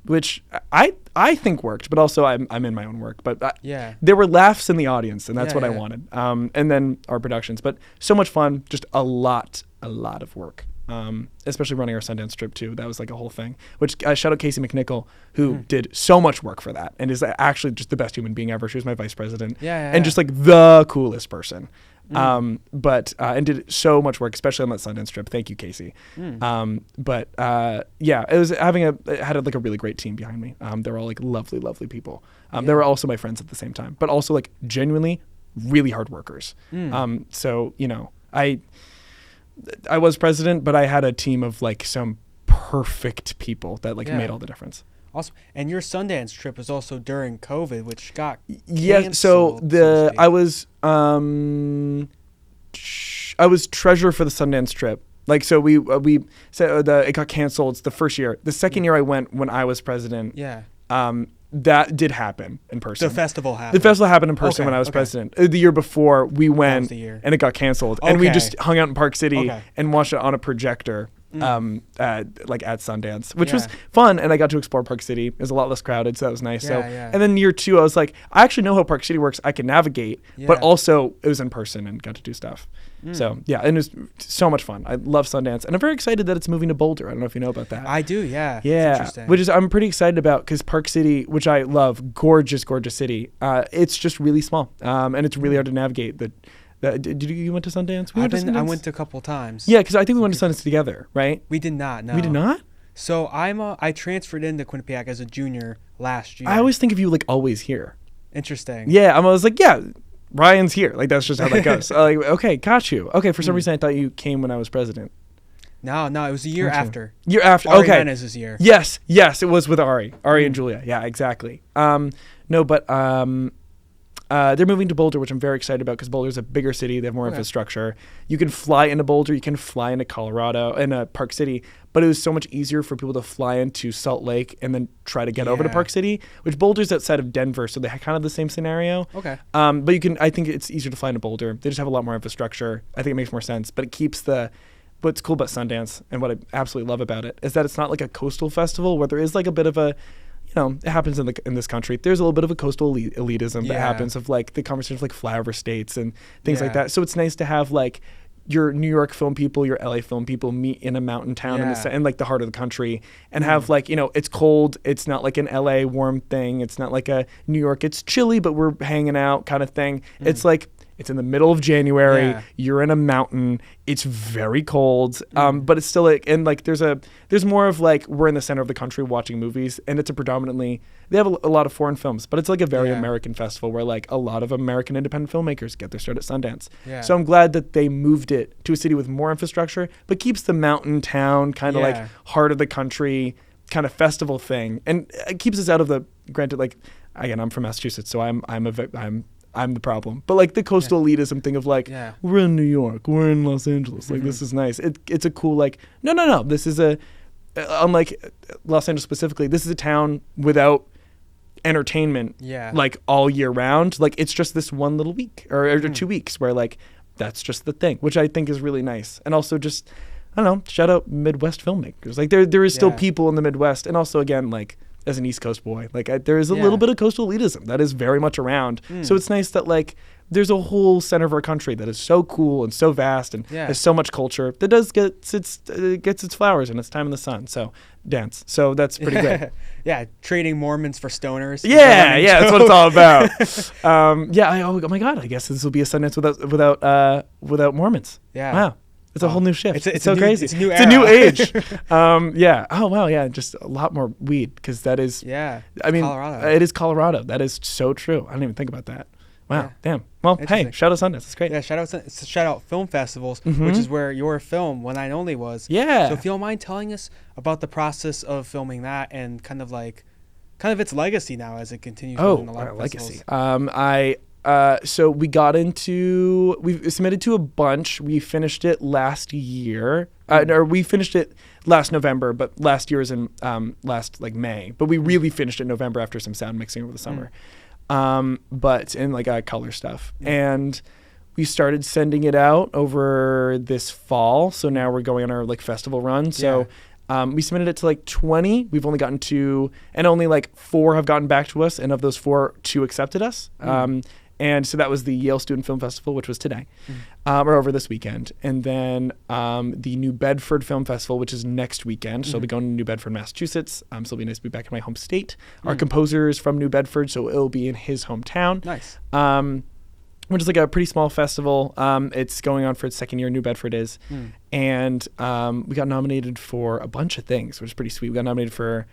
which I think worked, but also I'm in my own work. But there were laughs in the audience, and that's what I wanted. And then our productions, but so much fun, just a lot of work. Especially running our Sundance trip too. That was like a whole thing, which shout out Casey McNichol, who did so much work for that and is actually just the best human being ever. She was my vice president and just like the coolest person. But and did so much work, especially on that Sundance trip. Thank you, Casey. It was had like a really great team behind me. They were all like lovely people. They were also my friends at the same time, but also like genuinely really hard workers. So, you know, I was president, but I had a team of like some perfect people that like made all the difference. Awesome. And your Sundance trip was also during COVID, which got canceled. So I was treasurer for the Sundance trip. Like, so we said it got canceled. It's the first year. The second year I went when I was president. That did happen in person. The festival happened. The festival happened in person when I was president. The year before, we went and it got canceled. And we just hung out in Park City and watched it on a projector at Sundance, which was fun. And I got to explore Park City. It was a lot less crowded, so that was nice. And then year 2, I was like, I actually know how Park City works. I can navigate. But also, it was in person and got to do stuff. So, and it was so much fun. I love Sundance. And I'm very excited that it's moving to Boulder. I don't know if you know about that. I do, yeah. Yeah, interesting. Which is I'm pretty excited about because Park City, which I love, gorgeous city. It's just really small, and it's really hard to navigate. Did you went to Sundance? I went to a couple times. Yeah, because I think we went to Sundance together, right? We did not, no. We did not? So I transferred into Quinnipiac as a junior last year. I always think of you like always here. Interesting. Yeah, I was like, Ryan's here. Like, that's just how that goes. Like, okay, got you. Okay, for some reason I thought you came when I was president. No, it was a year after. Year after, Ari okay. Menez's year. Yes, it was with Ari and Julia. Yeah, exactly. They're moving to Boulder, which I'm very excited about because Boulder's a bigger city. They have more infrastructure. You can fly into Boulder. You can fly into Colorado and Park City. But it was so much easier for people to fly into Salt Lake and then try to get over to Park City, which Boulder's outside of Denver, so they have kind of the same scenario. Okay. But I think it's easier to fly into Boulder. They just have a lot more infrastructure. I think it makes more sense. But it keeps what's cool about Sundance and what I absolutely love about it is that it's not like a coastal festival where there is like a bit of a, you know, it happens in this country. There's a little bit of a coastal elitism that happens of like the conversation of like flyover states and things like that. So it's nice to have like your New York film people, your LA film people meet in a mountain town in like the heart of the country and have like, you know, it's cold. It's not like an LA warm thing. It's not like a New York, it's chilly, but we're hanging out kind of thing. It's like, it's in the middle of January. Yeah. You're in a mountain. It's very cold, but it's still like, and like there's more of like we're in the center of the country watching movies, and it's they have a lot of foreign films, but it's like a very American festival where like a lot of American independent filmmakers get their start at Sundance. Yeah. So I'm glad that they moved it to a city with more infrastructure, but keeps the mountain town kind of like heart of the country kind of festival thing, and it keeps us out of the granted like again I'm from Massachusetts, so I'm the problem. But like the coastal elitism thing of like, we're in New York, we're in Los Angeles, like this is nice. It's a cool like, no. This is unlike Los Angeles specifically, this is a town without entertainment like all year round. Like it's just this one little week or 2 weeks where like that's just the thing, which I think is really nice. And also just, I don't know, shout out Midwest filmmakers. Like there is still people in the Midwest. And also again, like, as an East Coast boy, like there is a little bit of coastal elitism that is very much around. So it's nice that like there's a whole center of our country that is so cool and so vast and has so much culture that does gets its flowers and its time in the sun. So dance. So that's pretty great. Trading Mormons for stoners. Yeah, that's what it's all about. Oh my God, I guess this will be a Sundance without Mormons. Yeah. Wow. It's a whole new shift. It's so crazy. It's a new era. It's a new age. Oh, wow. Yeah. Just a lot more weed because that is. Yeah. I mean, Colorado. It is Colorado. That is so true. I didn't even think about that. Wow. Yeah. Damn. Well, hey, shout out Sundance. It's great. Yeah. Shout out film festivals, which is where your film, When I Only Was. Yeah. So if you don't mind telling us about the process of filming that and kind of its legacy now as it continues. Oh, legacy. so we submitted to a bunch. We finished it last year, or we finished it last November, but last year was in last like May. But we really finished it in November after some sound mixing over the summer. But in like color stuff, and we started sending it out over this fall. So now we're going on our like festival run. So. We submitted it to like 20. We've only gotten 2, and only like 4 have gotten back to us. And of those 4, 2 accepted us. And so that was the Yale Student Film Festival, which was today, or over this weekend. And then the New Bedford Film Festival, which is next weekend. So I'll be going to New Bedford, Massachusetts. So it'll be nice to be back in my home state. Our composer is from New Bedford, so it'll be in his hometown. Nice. Which is like a pretty small festival. It's going on for its second year. New Bedford is. And we got nominated for a bunch of things, which is pretty sweet. We got nominated for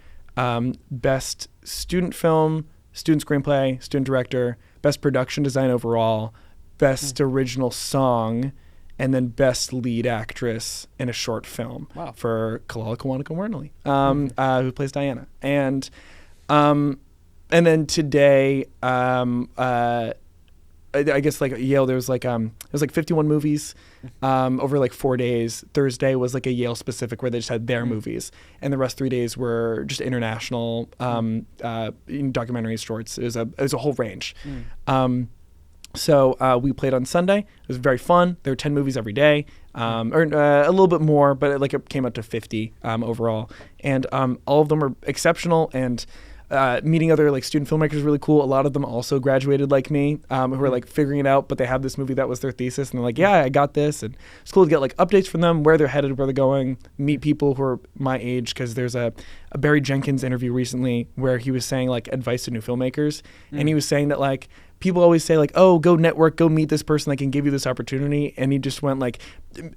Best Student Film, Student Screenplay, Student Director, Best Production Design overall, Best Original Song, and then Best Lead Actress in a Short Film for Kalala Kawanaka Wernley, who plays Diana. And then today, I guess like Yale, there was like 51 movies over like 4 days. Thursday was like a Yale specific where they just had their movies, and the rest 3 days were just international documentaries, shorts. It was a whole range. So we played on Sunday. It was very fun. There were 10 movies every day, or a little bit more, but it came up to 50 overall, and all of them are exceptional. And meeting other like student filmmakers is really cool. A lot of them also graduated like me, who are like figuring it out, but they have this movie that was their thesis, and they're like, yeah, I got this. And it's cool to get like updates from them, where they're headed, where they're going, meet people who are my age, because there's a Barry Jenkins interview recently where he was saying like advice to new filmmakers, and he was saying that like people always say like, oh, go network, go meet this person that can give you this opportunity. And he just went like,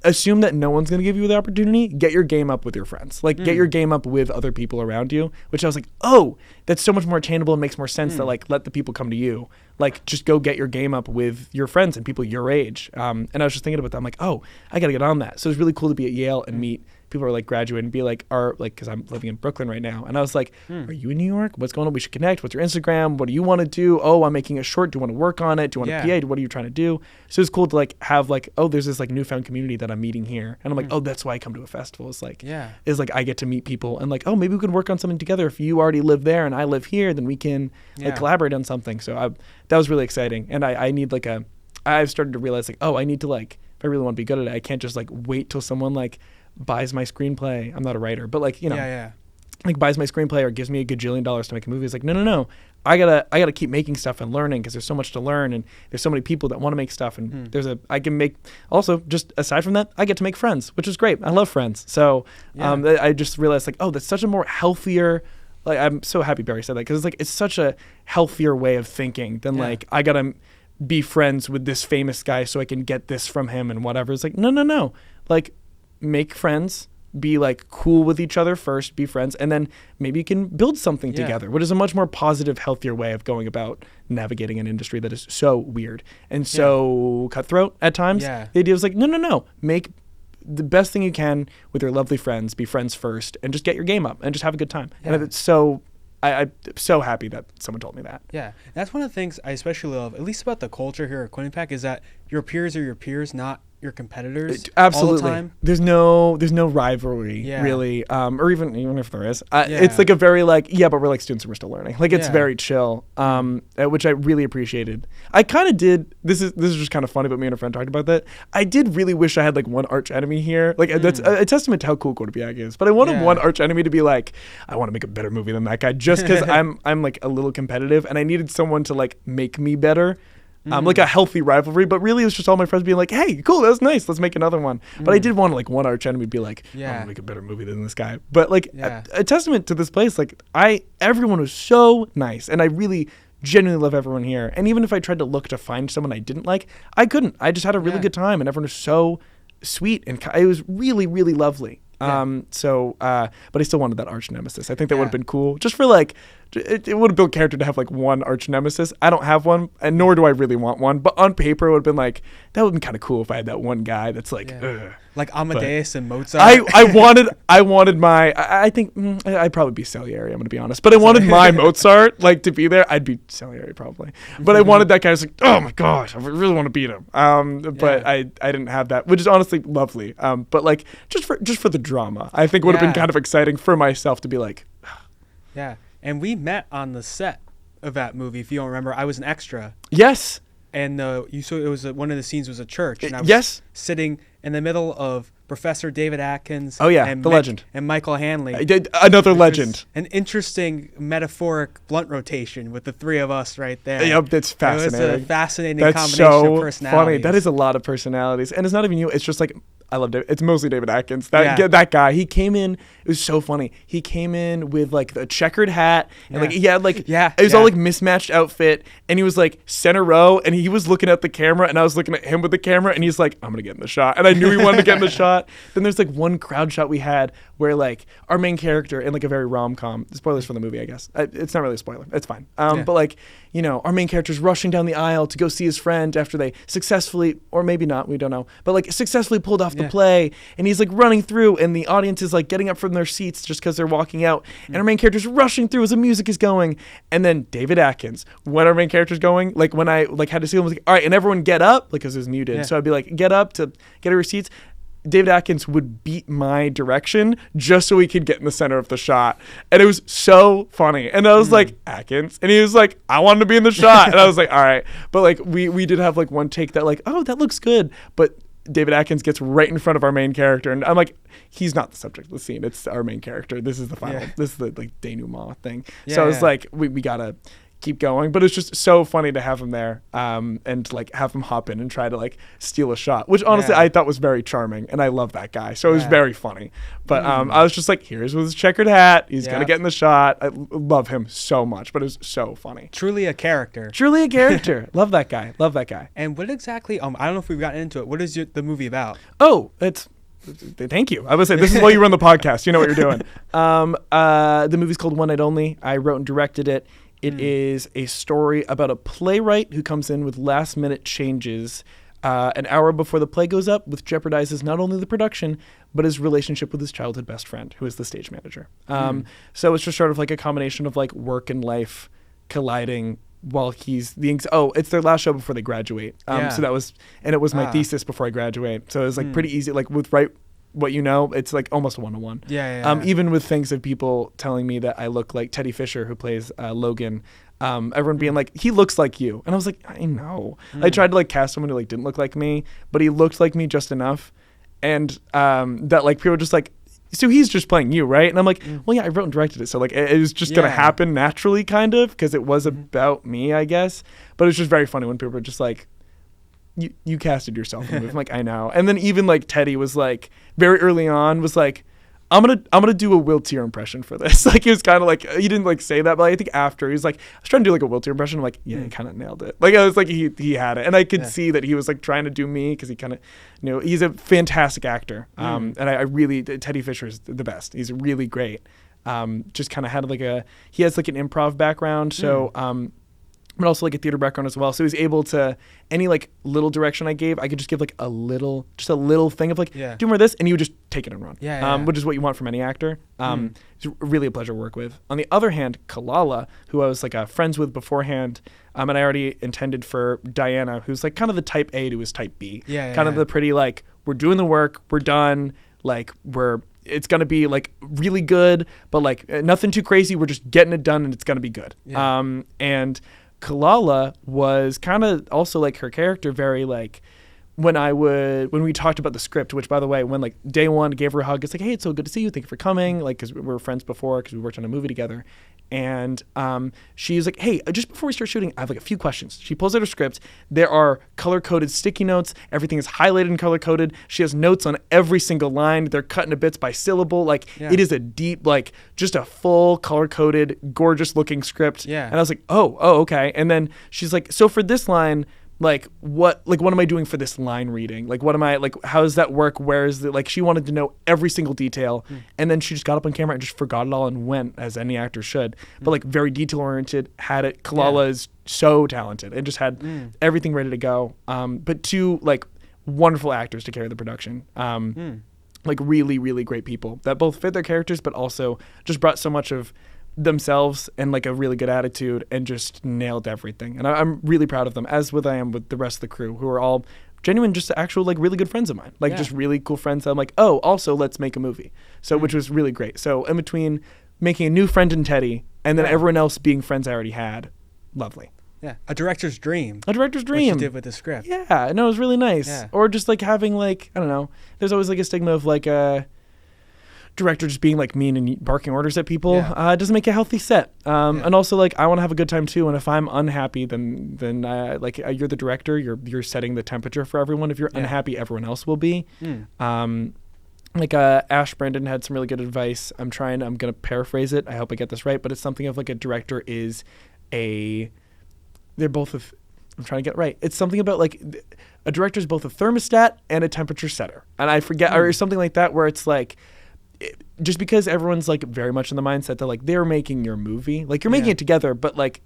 assume that no one's going to give you the opportunity. Get your game up with your friends. Like get your game up with other people around you, which I was like, oh, that's so much more attainable and makes more sense that like let the people come to you. Like just go get your game up with your friends and people your age. And I was just thinking about that. I'm like, oh, I got to get on that. So it's really cool to be at Yale and meet people who are like graduating and be like, because I'm living in Brooklyn right now. And I was like, are you in New York? What's going on? We should connect. What's your Instagram? What do you want to do? Oh, I'm making a short. Do you want to work on it? Do you want a PA? What are you trying to do? So it's cool to like have like, oh, there's this like newfound community that I'm meeting here. And I'm like, oh, that's why I come to a festival. It's like, I get to meet people and like, oh, maybe we could work on something together. If you already live there and I live here, then we can like collaborate on something. So that was really exciting. And I need like I've started to realize like, oh, I need to like, if I really want to be good at it, I can't just like wait till someone like buys my screenplay. I'm not a writer, but like, you know, like buys my screenplay or gives me $1 gajillion to make a movie. It's like, no. I gotta keep making stuff and learning, because there's so much to learn, and there's so many people that want to make stuff, and I can make, also just aside from that, I get to make friends, which is great. I love friends. So I just realized like, oh, that's such a more healthier, like, I'm so happy Barry said that, because it's like, it's such a healthier way of thinking than like, I gotta be friends with this famous guy so I can get this from him and whatever. It's like, no. Like, make friends, be like cool with each other first, be friends, and then maybe you can build something together, which is a much more positive, healthier way of going about navigating an industry that is so weird and so cutthroat at times. The idea is like, no. Make the best thing you can with your lovely friends, be friends first, and just get your game up and just have a good time. And it's so... I'm so happy that someone told me that. Yeah. That's one of the things I especially love, at least about the culture here at Quinnipiac, is that your peers are your peers, not your competitors. Absolutely. All the time. There's no rivalry really, or even if there is, it's like a very like, but we're like students and we're still learning. Like it's very chill, which I really appreciated. I kind of did. This is just kind of funny, but me and a friend talked about that. I did really wish I had like one arch enemy here. Like that's a testament to how cool Quinnipiac is. But I wanted one arch enemy to be like, I want to make a better movie than that guy, just because I'm like a little competitive and I needed someone to like make me better. Like a healthy rivalry, but really it was just all my friends being like, hey, cool, that was nice, let's make another one. But I did want like one arch enemy to be like, I want to make a better movie than this guy. But like a testament to this place, like everyone was so nice, and I really genuinely love everyone here. And even if I tried to look to find someone I didn't like, I couldn't. I just had a really good time, and everyone was so sweet, and it was really, really lovely. But I still wanted that arch nemesis. I think that would have been cool, just for like, it would have built character to have like one arch nemesis. I don't have one, and nor do I really want one. But on paper, it would have been like, that would have been kind of cool if I had that one guy that's like, ugh. Like Amadeus and Mozart. I wanted my. I think I'd probably be Salieri. I'm gonna be honest, but I wanted my Mozart like to be there. I'd be Salieri probably, but I wanted that guy. I was like, oh my gosh, I really want to beat him. But I didn't have that, which is honestly lovely. But like just for the drama, I think would have been kind of exciting for myself to be like. Yeah, and we met on the set of that movie. If you don't remember, I was an extra. Yes. And it was one of the scenes was a church, and I was sitting in the middle of Professor David Atkins. Oh yeah, and the legend, and Michael Hanley. Another legend. An interesting metaphoric blunt rotation with the three of us right there. Yep, that's fascinating. It was a fascinating combination of personalities. Funny. That is a lot of personalities, and it's not even you. It's just like I love it. It's mostly David Atkins. That guy. He came in. It was so funny. He came in with like a checkered hat and like he had like it was all like mismatched outfit, and he was like center row, and he was looking at the camera, and I was looking at him with the camera, and he's like, I'm gonna get in the shot, and I knew he wanted to get in the shot. Then there's like one crowd shot we had where like our main character in like a very rom-com. Spoilers for the movie, I guess. It's not really a spoiler. It's fine. But like our main character's rushing down the aisle to go see his friend after they successfully, or maybe not, we don't know, but like successfully pulled off the play, and he's like running through, and the audience is like getting up from their seats just because they're walking out, and our main character's rushing through as the music is going, and then David Atkins, when our main character's going, like when I like had to see him, was like, all right, and everyone get up, like because it was muted, so I'd be like, get up to get your seats. David Atkins would beat my direction just so he could get in the center of the shot. And it was so funny. And I was like, Atkins. And he was like, I wanted to be in the shot. And I was like, all right. But like we did have like one take that like, oh, that looks good. But David Atkins gets right in front of our main character. And I'm like, he's not the subject of the scene. It's our main character. This is the final. This is the like denouement thing. So I was like, we got to keep going, but it's just so funny to have him there and like have him hop in and try to like steal a shot, which honestly I thought was very charming, and I love that guy, so it was very funny. But I was just like, here's with his checkered hat, he's gonna get in the shot. I love him so much, but it was so funny. Truly a character. Love that guy. And what exactly I don't know if we've gotten into it, what is the movie about? Thank you. I would say this is why you run the podcast, you know what you're doing. The movie's called One Night Only. I wrote and directed it. It is a story about a playwright who comes in with last-minute changes an hour before the play goes up, which jeopardizes not only the production, but his relationship with his childhood best friend, who is the stage manager. So it's just sort of like a combination of like work and life colliding while it's their last show before they graduate. So that was, and it was my thesis before I graduate. So it was like pretty easy, like with what you know, it's like almost a one-to-one. Even with things of people telling me that I look like Teddy Fisher, who plays Logan, everyone being like, he looks like you. And I was like, I know. I tried to like cast someone who like didn't look like me, but he looked like me just enough. And that like people were just like, so he's just playing you, right? And I'm like, well, yeah, I wrote and directed it. So like it was just going to happen naturally kind of, because it was about me, I guess. But it's just very funny when people are just like, you casted yourself in the movie. I'm like, I know. And then even like Teddy was like very early on was like, I'm gonna do a Will Teare impression for this. Like he was kind of like, he didn't like say that, but I think after he was like, I was trying to do like a Will Teare impression. I'm like, yeah, he kind of nailed it. Like I was like, he had it, and I could see that he was like trying to do me because he kind of, he's a fantastic actor. And I really, Teddy Fisher is the best. He's really great. Just kind of had like he has like an improv background, so but also like a theater background as well. So he was able to, any like little direction I gave, I could just give like a little thing of like, do more of this, and he would just take it and run. Which is what you want from any actor. It's really a pleasure to work with. On the other hand, Kalala, who I was like friends with beforehand, and I already intended for Diana, who's like kind of the type A to his type B. Kind of the pretty like, we're doing the work, we're done, like it's going to be like really good, but like nothing too crazy. We're just getting it done and it's going to be good. And Kalala was kind of also like her character very like when we talked about the script, which by the way, when like day one gave her a hug, it's like, hey, it's so good to see you. Thank you for coming. Like, cause we were friends before, cause we worked on a movie together. And she's like, hey, just before we start shooting, I have like a few questions. She pulls out her script. There are color-coded sticky notes. Everything is highlighted and color-coded. She has notes on every single line. They're cut into bits by syllable. Like it is a deep, like just a full color-coded, gorgeous looking script. And I was like, oh, okay. And then she's like, so for this line, what am I doing for this line reading? Like, what am I, like, how does that work? Where is it? Like, she wanted to know every single detail. And then she just got up on camera and just forgot it all and went, as any actor should. But, like, very detail-oriented, had it. Kalala is so talented and just had everything ready to go. But to, like, wonderful actors to carry the production. Like really, really great people that both fit their characters, but also just brought so much of themselves and like a really good attitude and just nailed everything. And I'm really proud of them, as I am with the rest of the crew, who are all genuine, just actual like really good friends of mine, like just really cool friends that I'm like, oh, also let's make a movie. So which was really great. So in between making a new friend in Teddy and then everyone else being friends I already had, lovely. Yeah, a director's dream. A director's dream. What you did with the script. Yeah, no, it was really nice. Yeah. Or just like having like, I don't know, there's always like a stigma of like a director just being like mean and barking orders at people. It doesn't make a healthy set. And also like I want to have a good time too. And if I'm unhappy, then like you're the director. You're setting the temperature for everyone. If you're unhappy, everyone else will be. Like Ash Brandon had some really good advice. I'm gonna paraphrase it. I hope I get this right, but it's something of like a director is I'm trying to get it right. It's something about like a director is both a thermostat and a temperature setter. And I forget, or something like that, where it's like, just because everyone's like very much in the mindset that like they're making your movie, like you're making it together, but like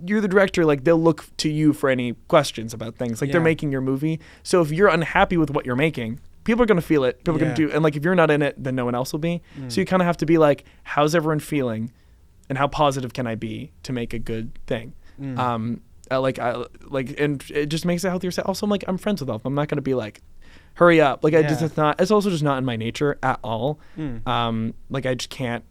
you're the director, like they'll look to you for any questions about things. Like they're making your movie. So if you're unhappy with what you're making, people are going to feel it. People are going to do, and like if you're not in it, then no one else will be. So you kind of have to be like, how's everyone feeling, and how positive can I be to make a good thing? And it just makes it healthier. Also, I'm like, I'm friends with all of them. I'm not going to be like, hurry up. Like it's also just not in my nature at all. Like I just can't,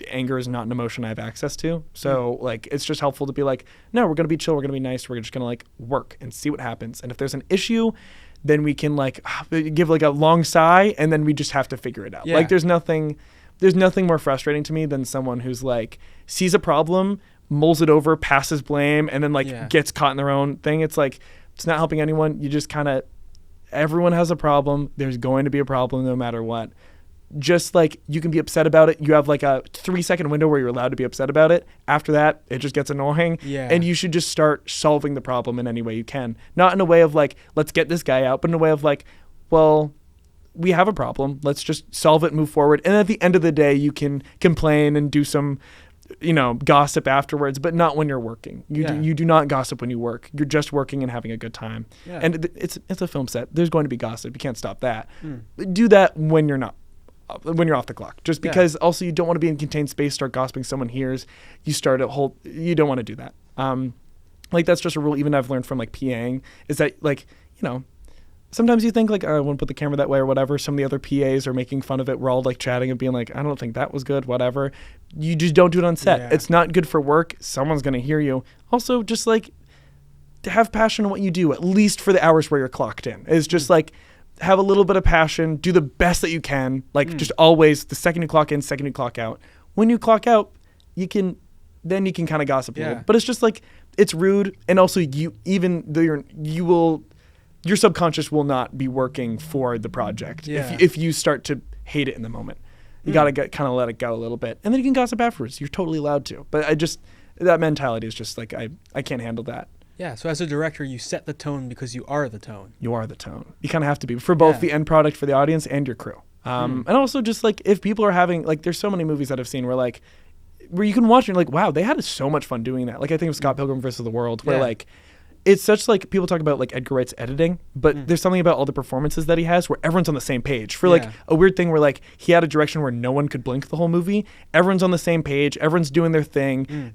anger is not an emotion I have access to. So like, it's just helpful to be like, no, we're going to be chill. We're going to be nice. We're just going to like work and see what happens. And if there's an issue, then we can like give like a long sigh and then we just have to figure it out. Like there's nothing more frustrating to me than someone who's like sees a problem, mulls it over, passes blame, and then like gets caught in their own thing. It's like, it's not helping anyone. You just kind of, everyone has a problem. There's going to be a problem no matter what. Just like you can be upset about it. You have like a 3-second window where you're allowed to be upset about it. After that, it just gets annoying. And you should just start solving the problem in any way you can. Not in a way of like, let's get this guy out, but in a way of like, well, we have a problem. Let's just solve it, move forward. And at the end of the day, you can complain and do some, gossip afterwards, but not when you're working. You do not gossip when you work. You're just working and having a good time. And it's a film set. There's going to be gossip. You can't stop that. Do that when you're off the clock. Just because also you don't want to be in contained space, start gossiping, someone hears, you don't want to do that. Like that's just a rule even I've learned from like PAing, is that like, sometimes you think like, oh, I won't put the camera that way or whatever. Some of the other PAs are making fun of it. We're all like chatting and being like, I don't think that was good, whatever. You just don't do it on set. It's not good for work. Someone's going to hear you. Also, just like to have passion in what you do, at least for the hours where you're clocked in. It's just like, have a little bit of passion, do the best that you can. Like just always, the second you clock in, second you clock out. When you clock out, you can kind of gossip a little. But it's just like, it's rude. And also your subconscious will not be working for the project if you start to hate it in the moment. You got to kind of let it go a little bit. And then you can gossip afterwards. You're totally allowed to. But that mentality is just like, I can't handle that. Yeah, so as a director, you set the tone because you are the tone. You are the tone. You kind of have to be for both the end product for the audience and your crew. And also just like if people are having, like there's so many movies that I've seen where you can watch and you're like, wow, they had so much fun doing that. Like I think of Scott Pilgrim vs. the World where like, it's such like people talk about like Edgar Wright's editing, but there's something about all the performances that he has where everyone's on the same page for like a weird thing where like he had a direction where no one could blink the whole movie. Everyone's on the same page. Everyone's doing their thing.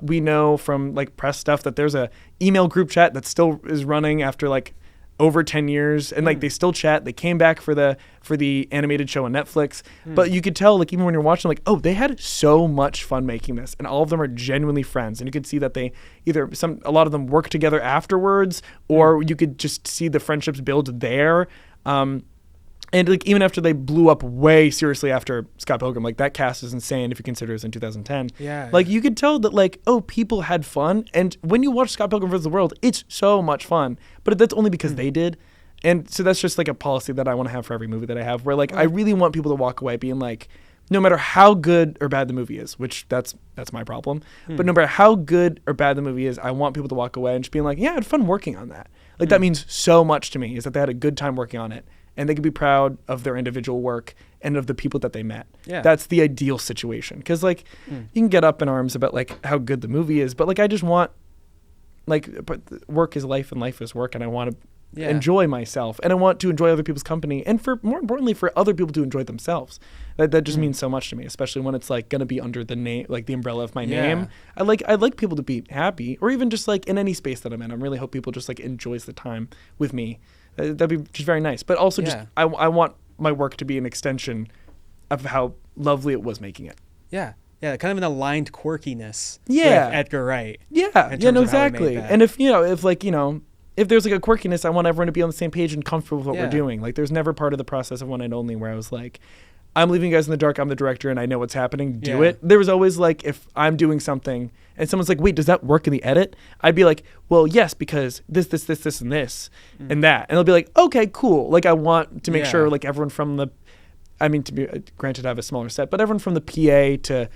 We know from like press stuff that there's a email group chat that still is running after like over 10 years and like they still chat. They came back for the animated show on Netflix, but you could tell like even when you're watching like, oh, they had so much fun making this and all of them are genuinely friends, and you could see that they a lot of them work together afterwards, or you could just see the friendships build there. And like even after they blew up way seriously after Scott Pilgrim, like that cast is insane if you consider it was in 2010. Like you could tell that like, oh, people had fun. And when you watch Scott Pilgrim vs. the World, it's so much fun. But that's only because they did. And so that's just like a policy that I want to have for every movie that I have, where like I really want people to walk away being like, no matter how good or bad the movie is, which that's my problem. But no matter how good or bad the movie is, I want people to walk away and just being like, yeah, I had fun working on that. Like that means so much to me, is that they had a good time working on it. And they could be proud of their individual work and of the people that they met. That's the ideal situation. Because like you can get up in arms about like how good the movie is, but like I just want like, but work is life and life is work, and I want to enjoy myself, and I want to enjoy other people's company, and for more importantly, for other people to enjoy themselves. That just means so much to me, especially when it's like going to be under the name, like the umbrella of my name. I'd like people to be happy, or even just like in any space that I'm in. I really hope people just like enjoys the time with me. That'd be just very nice. But also just I want my work to be an extension of how lovely it was making it. Yeah, kind of an aligned quirkiness. Yeah, with Edgar Wright. Yeah, no, exactly. And if there's like a quirkiness, I want everyone to be on the same page and comfortable with what we're doing. Like, there's never part of the process of One Night Only where I was like, I'm leaving you guys in the dark. I'm the director and I know what's happening. Do it. There was always like, if I'm doing something and someone's like, wait, does that work in the edit? I'd be like, well, yes, because this, and this, and that. And they'll be like, okay, cool. Like, I want to make sure like everyone from the, I mean, to be granted, I have a smaller set, but everyone from the PA to,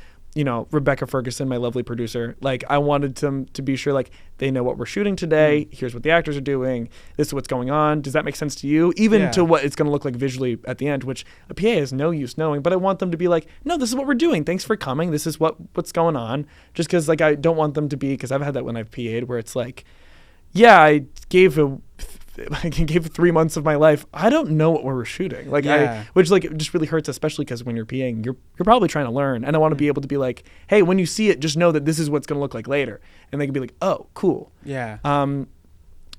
Rebecca Ferguson, my lovely producer, like, I wanted them to be sure, like, they know what we're shooting today. Here's what the actors are doing. This is what's going on. Does that make sense to you? Even to what it's going to look like visually at the end, which a PA has no use knowing, but I want them to be like, no, this is what we're doing. Thanks for coming. This is what's going on. Just because, like, I don't want them to be, because I've had that when I've PA'd where it's like, I gave 3 months of my life. I don't know what we were shooting. Like, which like just really hurts, especially because when you're PAing, you're probably trying to learn. And I want to be able to be like, hey, when you see it, just know that this is what's going to look like later. And they can be like, oh, cool. Yeah.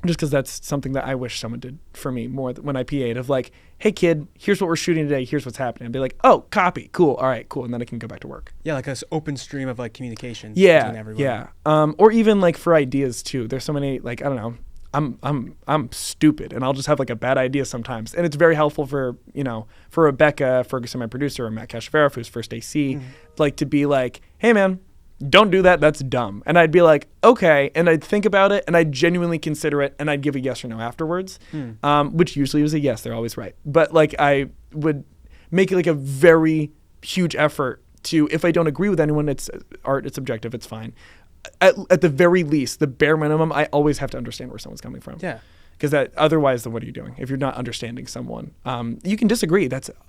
Just because that's something that I wish someone did for me more when I PA'd, of like, hey kid, here's what we're shooting today. Here's what's happening. And be like, oh, copy. Cool. All right, cool. And then I can go back to work. Yeah. Like this open stream of like communication. Between everyone. Yeah. Or even like for ideas too. There's so many, like, I don't know. I'm stupid and I'll just have like a bad idea sometimes. And it's very helpful for Rebecca Ferguson, my producer, or Matt Cashvera, who's first AC, like to be like, hey man, don't do that. That's dumb. And I'd be like, okay. And I'd think about it and I'd genuinely consider it and I'd give a yes or no afterwards, which usually was a yes. They're always right. But like I would make it like a very huge effort to, if I don't agree with anyone, it's art, it's subjective, it's fine. At the very least, the bare minimum, I always have to understand where someone's coming from. Yeah. Because otherwise, then what are you doing? If you're not understanding someone, you can disagree.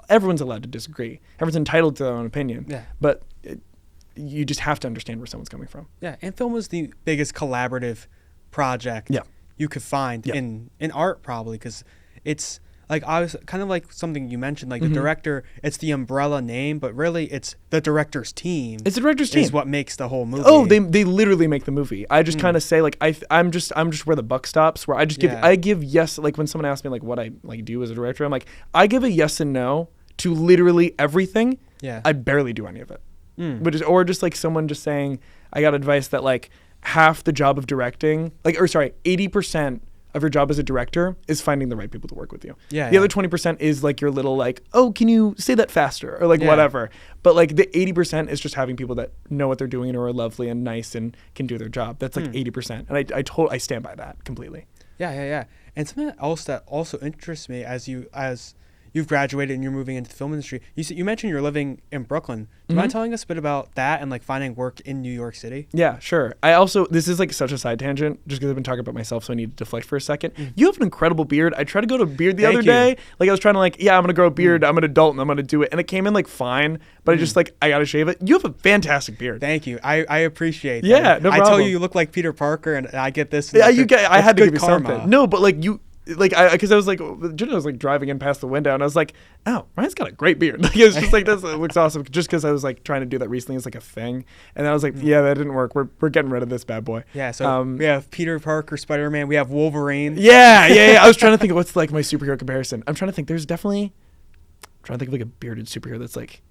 Everyone's allowed to disagree. Everyone's entitled to their own opinion. Yeah. But you just have to understand where someone's coming from. Yeah. And film was the biggest collaborative project you could find in art, probably, because it's like, I was kind of like something you mentioned, like the director, it's the umbrella name, but really it's the director's team. It's the director's team. Is what makes the whole movie. Oh, they literally make the movie. I just kind of say like, I'm just where the buck stops, where I just give yes. Like when someone asks me like what I like do as a director, I'm like, I give a yes and no to literally everything. Yeah. I barely do any of it. Or just like someone just saying, I got advice that like half the job of directing, 80% of your job as a director is finding the right people to work with you. Yeah. The other 20% is like your little like, oh, can you say that faster? Or like whatever. But like the 80% is just having people that know what they're doing and are lovely and nice and can do their job. That's like 80%. And I stand by that completely. Yeah. And something else that also interests me as you've graduated and you're moving into the film industry. You mentioned you're living in Brooklyn. Do you mind telling us a bit about that and like finding work in New York City? Yeah, sure. This is like such a side tangent just because I've been talking about myself, so I need to deflect for a second. You have an incredible beard. I tried to go to a beard the other day. Like I was trying to I'm going to grow a beard. I'm an adult and I'm going to do it. And it came in like fine, but I just I got to shave it. You have a fantastic beard. Thank you. I appreciate that. Yeah, no problem. I tell you look like Peter Parker and I get this. Yeah, I had to give you something. No, but like you... because I was like, Jenna was like driving in past the window, and I was like, "Oh, Ryan's got a great beard." Like it was just like this. It looks awesome. Just because I was like trying to do that recently as like a thing, and then I was like, "Yeah, that didn't work. We're getting rid of this bad boy." Yeah. So we have Peter Parker, Spider-Man. We have Wolverine. Yeah. I was trying to think of what's like my superhero comparison. I'm trying to think. There's definitely. I'm trying to think of like a bearded superhero that's like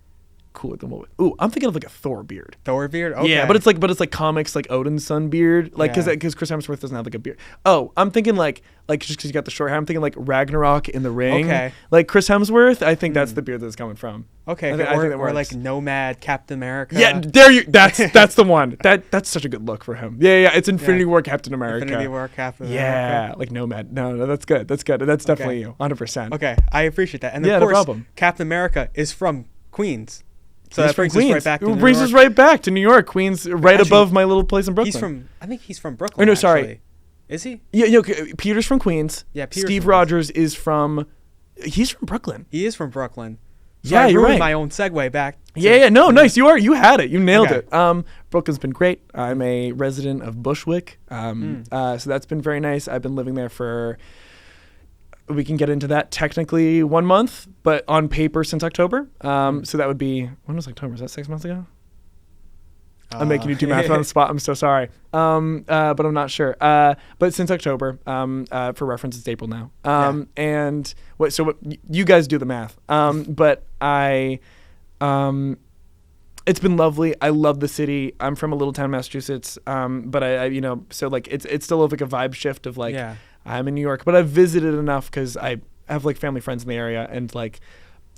cooler than what. Ooh, I'm thinking of like a Thor beard. Thor beard. Okay. Yeah, but it's like comics like Odin's son beard, like because Chris Hemsworth doesn't have like a beard. Oh, I'm thinking like just because you got the short hair, I'm thinking like Ragnarok in the Ring. Okay. Like Chris Hemsworth, I think that's the beard that's coming from. Okay. I think that like Nomad, Captain America. Yeah, there you. That's the one. That's such a good look for him. Yeah. It's Infinity War Captain America. Infinity War Captain America. Yeah, like Nomad. No, that's good. That's definitely you, 100%. Okay, I appreciate that. And of course, no problem. Captain America is from Queens. So that brings us right back to New York. Brings us right back to New York. Queens, right above my little place in Brooklyn. I think he's from Brooklyn. Oh, no, sorry. Is he? Yeah, Peter's from Queens. Yeah, Steve Rogers is from... He's from Brooklyn. He is from Brooklyn. So yeah, you're right. my own segue back. No, nice. You had it. You nailed it. Brooklyn's been great. I'm a resident of Bushwick. So that's been very nice. I've been living there for we can get into that. Technically 1 month, but on paper since October. So that would be, when was October? Is that 6 months ago? I'm making you do math on the spot. I'm so sorry. But I'm not sure. But since October, for reference, it's April now. And what you guys do the math. But it's been lovely. I love the city. I'm from a little town, Massachusetts. But I so like it's still like a vibe shift of like I'm in New York, but I've visited enough because I have like family friends in the area, and like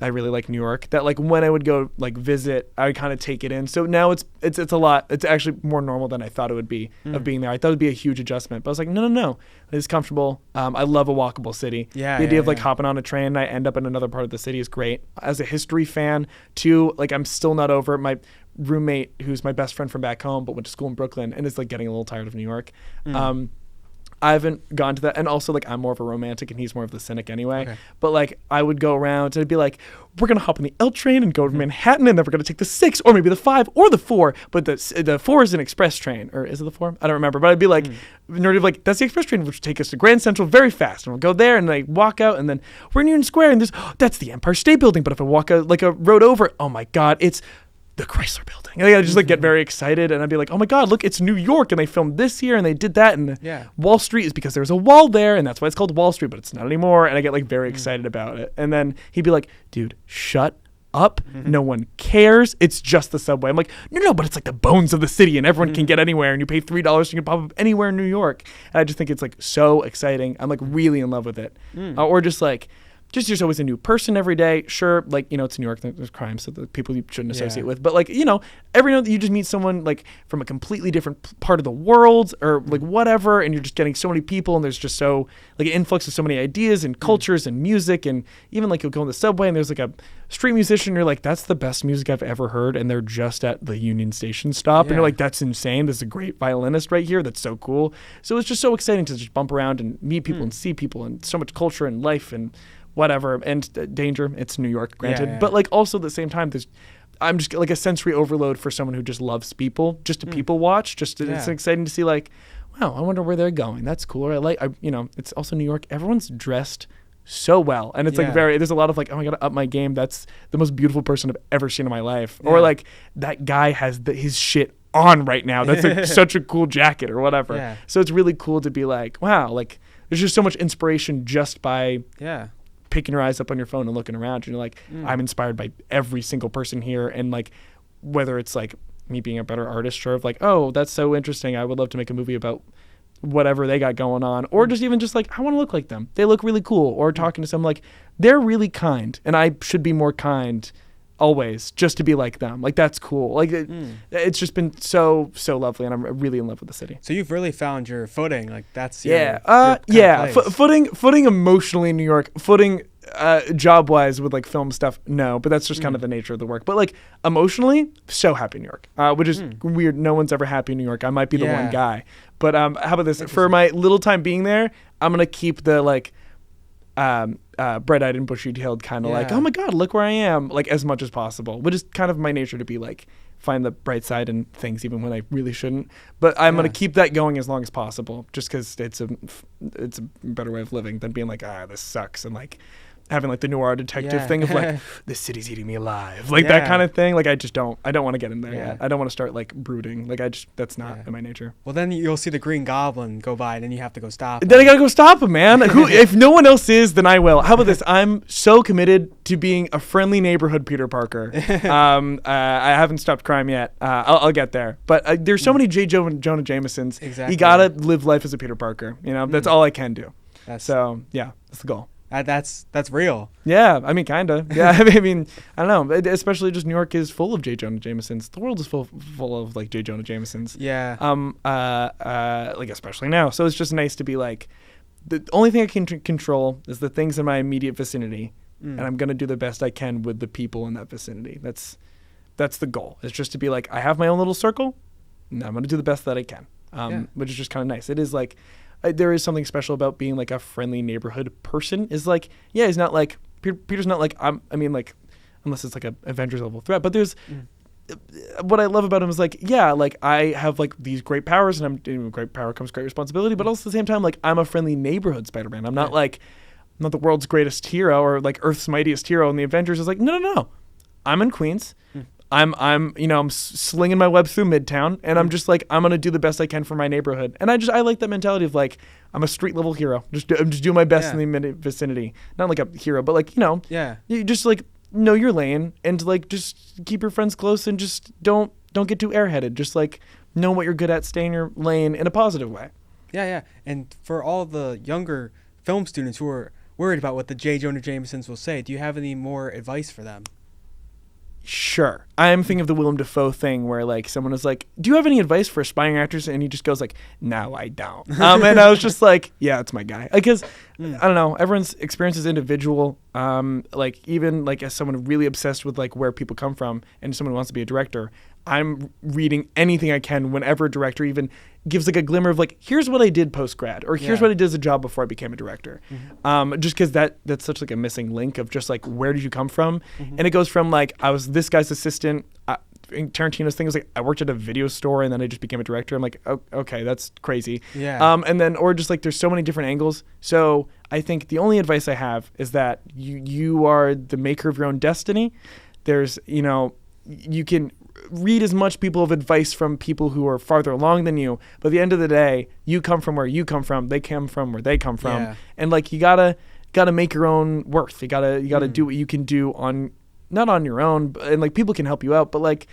I really like New York, that like when I would go like visit, I would kind of take it in. So now it's a lot. It's actually more normal than I thought it would be of being there. I thought it would be a huge adjustment, but I was like, no. It's comfortable. I love a walkable city. The idea of like hopping on a train and I end up in another part of the city is great. As a history fan too, like I'm still not over it. My roommate, who's my best friend from back home, but went to school in Brooklyn and is like getting a little tired of New York. I haven't gone to that. And also, like, I'm more of a romantic and he's more of the cynic anyway. Okay. But, like, I would go around and it'd be like, we're going to hop on the L train and go to Manhattan, and then we're going to take the 6 or maybe the 5 or the 4. But the 4 is an express train. Or is it the 4? I don't remember. But I'd be like, nerdy, like, that's the express train, which will take us to Grand Central very fast. And we'll go there and, like, walk out. And then we're in Union Square and that's the Empire State Building. But if I walk out, like, a road over, oh, my God, it's the Chrysler Building. Like, I just like get very excited, and I'd be like, oh my God, look, it's New York, and they filmed this here and they did that, and Wall Street is because there's a wall there, and that's why it's called Wall Street, but it's not anymore. And I get like very excited about it. And then he'd be like, dude, shut up. No one cares. It's just the subway. I'm like, no, but it's like the bones of the city, and everyone can get anywhere, and you pay $3, you can pop up anywhere in New York. And I just think it's like so exciting. I'm like really in love with it. Or just like, there's always a new person every day. Sure, like, it's New York, there's crime, so the people you shouldn't associate with. But, like, every now that you just meet someone, like, from a completely different part of the world or, like, whatever, and you're just getting so many people, and there's just so, like, an influx of so many ideas and cultures and music, and even, like, you'll go on the subway, and there's, like, a street musician, and you're like, that's the best music I've ever heard, and they're just at the Union Station stop, and you're like, that's insane. There's a great violinist right here. That's so cool. So it's just so exciting to just bump around and meet people and see people, and so much culture and life and whatever, and danger. It's New York, granted, but like also at the same time, I'm just like a sensory overload for someone who just loves people, just to people watch. It's exciting to see, like, wow, I wonder where they're going. That's cool. Or it's also New York. Everyone's dressed so well, and it's like there's a lot of like, oh, I gotta up my game. That's the most beautiful person I've ever seen in my life. Or like that guy has his shit on right now. That's like such a cool jacket or whatever. So it's really cool to be like, wow, like there's just so much inspiration just by picking your eyes up on your phone and looking around, and you're like, I'm inspired by every single person here. And like, whether it's like me being a better artist, or of like, oh, that's so interesting, I would love to make a movie about whatever they got going on, or just even just like, I want to look like them, they look really cool, or talking to someone like, they're really kind and I should be more kind always, just to be like them. Like, that's cool. Like it's just been so lovely, and I'm really in love with the city. So you've really found your footing. Like, that's your footing emotionally in New York, footing job wise with like film stuff, no, but that's just kind of the nature of the work. But like emotionally, so happy in New York, which is weird. No one's ever happy in New York. I might be the one guy, but how about this? For my little time being there, I'm gonna keep the like bright-eyed and bushy-tailed kind of like, oh my God, look where I am, like, as much as possible, which is kind of my nature to be like, find the bright side in things even when I really shouldn't. But I'm going to keep that going as long as possible, just because it's a better way of living than being like, this sucks, and like having like the noir detective thing of like, the city's eating me alive, like that kind of thing. Like, I don't want to get in there yet. I don't want to start like brooding. Like, that's not in my nature. Well, then you'll see the Green Goblin go by, and then you have to go stop him. Then I gotta go stop him, man. If no one else is, then I will. How about this? I'm so committed to being a friendly neighborhood Peter Parker. I haven't stopped crime yet. I'll get there. But there's so many Jonah Jamesons. Exactly. You gotta live life as a Peter Parker. That's all I can do. That's the goal. That's real. Yeah, I mean, kind of. Yeah, I mean, I don't know. Especially just New York is full of J. Jonah Jamesons. The world is full of like J. Jonah Jamesons. Yeah. Like especially now. So it's just nice to be like, the only thing I can control is the things in my immediate vicinity, and I'm gonna do the best I can with the people in that vicinity. That's the goal. It's just to be like, I have my own little circle, and I'm gonna do the best that I can. Which is just kind of nice. It is like, there is something special about being like a friendly neighborhood person. Is like, he's not like Peter's not like like, unless it's like a Avengers level threat. But there's what I love about him is like, like I have like these great powers, and great power comes great responsibility. But also at the same time, like, I'm a friendly neighborhood Spider-Man. I'm not like not the world's greatest hero or like Earth's mightiest hero in the Avengers. Is like, no. I'm in Queens. I'm slinging my web through Midtown, and I'm just like, I'm gonna do the best I can for my neighborhood. And I like that mentality of like, I'm a street level hero. I'm just doing my best in the vicinity. Not like a hero, but like, you just like know your lane and like just keep your friends close and just don't get too airheaded. Just like know what you're good at, stay in your lane in a positive way. Yeah. And for all the younger film students who are worried about what the J. Jonah Jamesons will say, do you have any more advice for them? Sure. I am thinking of the Willem Dafoe thing where like someone was like, do you have any advice for aspiring actors? And he just goes like, no, I don't. And I was just like, yeah, it's my guy. Because I don't know, everyone's experience is individual. Like even like as someone really obsessed with like where people come from and someone who wants to be a director, I'm reading anything I can whenever a director even gives like a glimmer of like, here's what I did post-grad, or here's what I did as a job before I became a director. Just because that's such like a missing link of just like, where did you come from? And it goes from like, I was this guy's assistant. Tarantino's thing is like, I worked at a video store and then I just became a director. I'm like, oh, okay, that's crazy. And then, or just like, there's so many different angles. So I think the only advice I have is that you are the maker of your own destiny. There's, you can read as much people of advice from people who are farther along than you, but at the end of the day, you come from where you come from, they come from where they come from, and like you gotta make your own worth. You gotta do what you can do on, not on your own, and like people can help you out, but like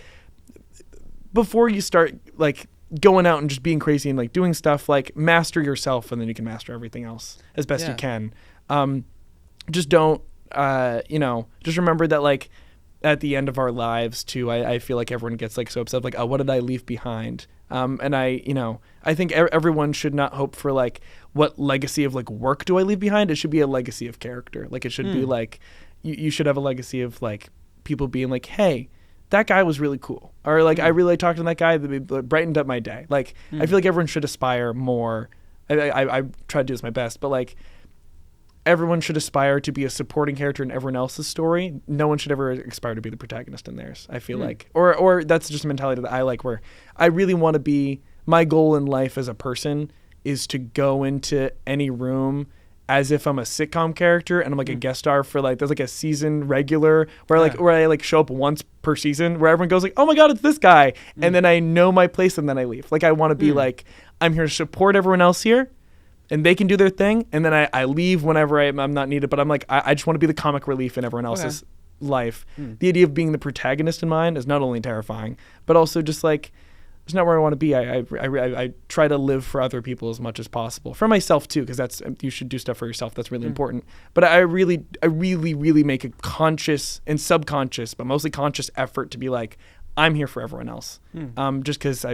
before you start like going out and just being crazy and like doing stuff, like master yourself, and then you can master everything else as best you can. Just don't just remember that like at the end of our lives too, I feel like everyone gets like so upset, like, oh, what did I leave behind? And I think everyone should not hope for like, what legacy of like work do I leave behind? It should be a legacy of character. Like it should be like, you should have a legacy of like people being like, hey, that guy was really cool. Or like, I really talked to that guy that brightened up my day. Like, I feel like everyone should aspire more. I try to do this my best, but like, everyone should aspire to be a supporting character in everyone else's story. No one should ever aspire to be the protagonist in theirs, I feel like. Or that's just a mentality that I like, where I really want to be, my goal in life as a person is to go into any room as if I'm a sitcom character and I'm like a guest star for like, there's like a season regular where I like show up once per season where everyone goes like, oh my God, it's this guy. And then I know my place and then I leave. Like I want to be like, I'm here to support everyone else here, and they can do their thing, and then I leave whenever I'm not needed. But I'm like, I just want to be the comic relief in everyone else's life. The idea of being the protagonist in mine is not only terrifying, but also just like, it's not where I want to be. I try to live for other people as much as possible. For myself too, because you should do stuff for yourself. That's really important. But I really make a conscious and subconscious, but mostly conscious effort to be like, I'm here for everyone else. Just because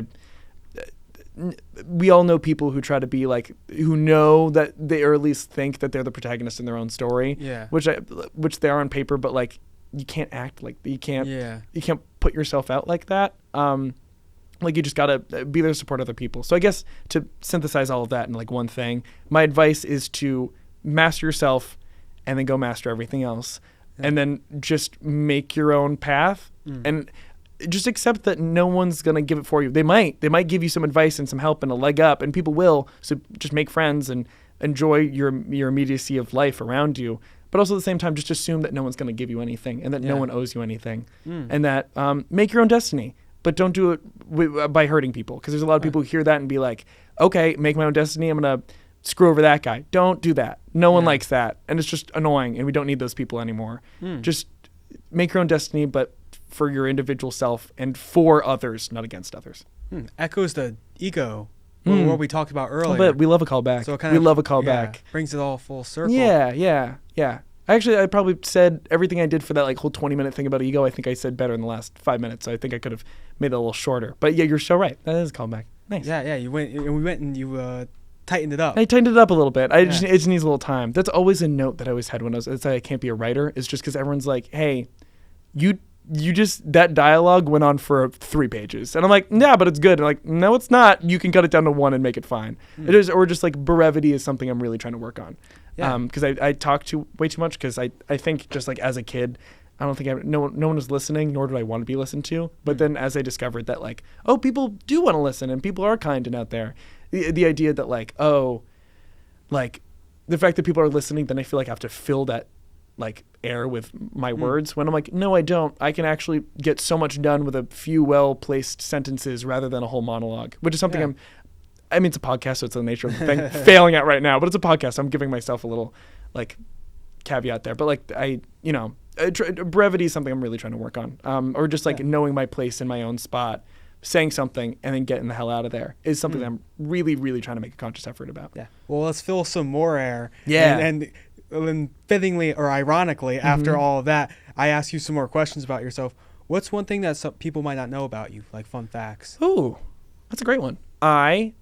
we all know people who try to be like, who know that they, or at least think that they're the protagonist in their own story, which they are on paper, but like you can't act like, you can't put yourself out like that. Like you just gotta be there to support other people. So I guess to synthesize all of that in like one thing, my advice is to master yourself and then go master everything else, and then just make your own path and just accept that no one's going to give it for you. They might give you some advice and some help and a leg up, and people will. So just make friends and enjoy your immediacy of life around you. But also at the same time, just assume that no one's going to give you anything and that no one owes you anything. And that make your own destiny, but don't do it by hurting people. Because there's a lot of people who hear that and be like, okay, make my own destiny. I'm going to screw over that guy. Don't do that. No one likes that. And it's just annoying, and we don't need those people anymore. Just make your own destiny, but for your individual self and for others, not against others. Echoes the ego, what we talked about earlier. But we love a callback. So we love a callback. Brings it all full circle. Yeah. Actually, I probably said everything I did for that like whole 20-minute thing about ego. I think I said better in the last 5 minutes. So I think I could have made it a little shorter. But yeah, you're so right. That is a callback. Nice. Yeah. We went and you tightened it up. I tightened it up a little bit. It just needs a little time. That's always a note that I always had when I can't be a writer. Is just because everyone's like, hey, you just, that dialogue went on for 3 pages. And I'm like, yeah, but it's good. And I'm like, no, it's not. You can cut it down to 1 and make it fine. It is, or just like brevity is something I'm really trying to work on. Because I talk way too much, because I think just like as a kid, I don't think no one was listening, nor did I want to be listened to. But then as I discovered that like, oh, people do want to listen and people are kind and out there. The idea that like, oh, like the fact that people are listening, then I feel like I have to fill that like air with my words, when I'm like, no, I don't. I can actually get so much done with a few well-placed sentences rather than a whole monologue, which is something it's a podcast, so it's the nature of the thing failing at right now, but it's a podcast. I'm giving myself a little like caveat there, but like brevity is something I'm really trying to work on, or just like knowing my place in my own spot, saying something and then getting the hell out of there is something that I'm really, really trying to make a conscious effort about. Yeah. Well, let's fill some more air. Yeah. And fittingly or ironically, after all of that, I ask you some more questions about yourself. What's one thing that some people might not know about you, like fun facts? Ooh, that's a great one. I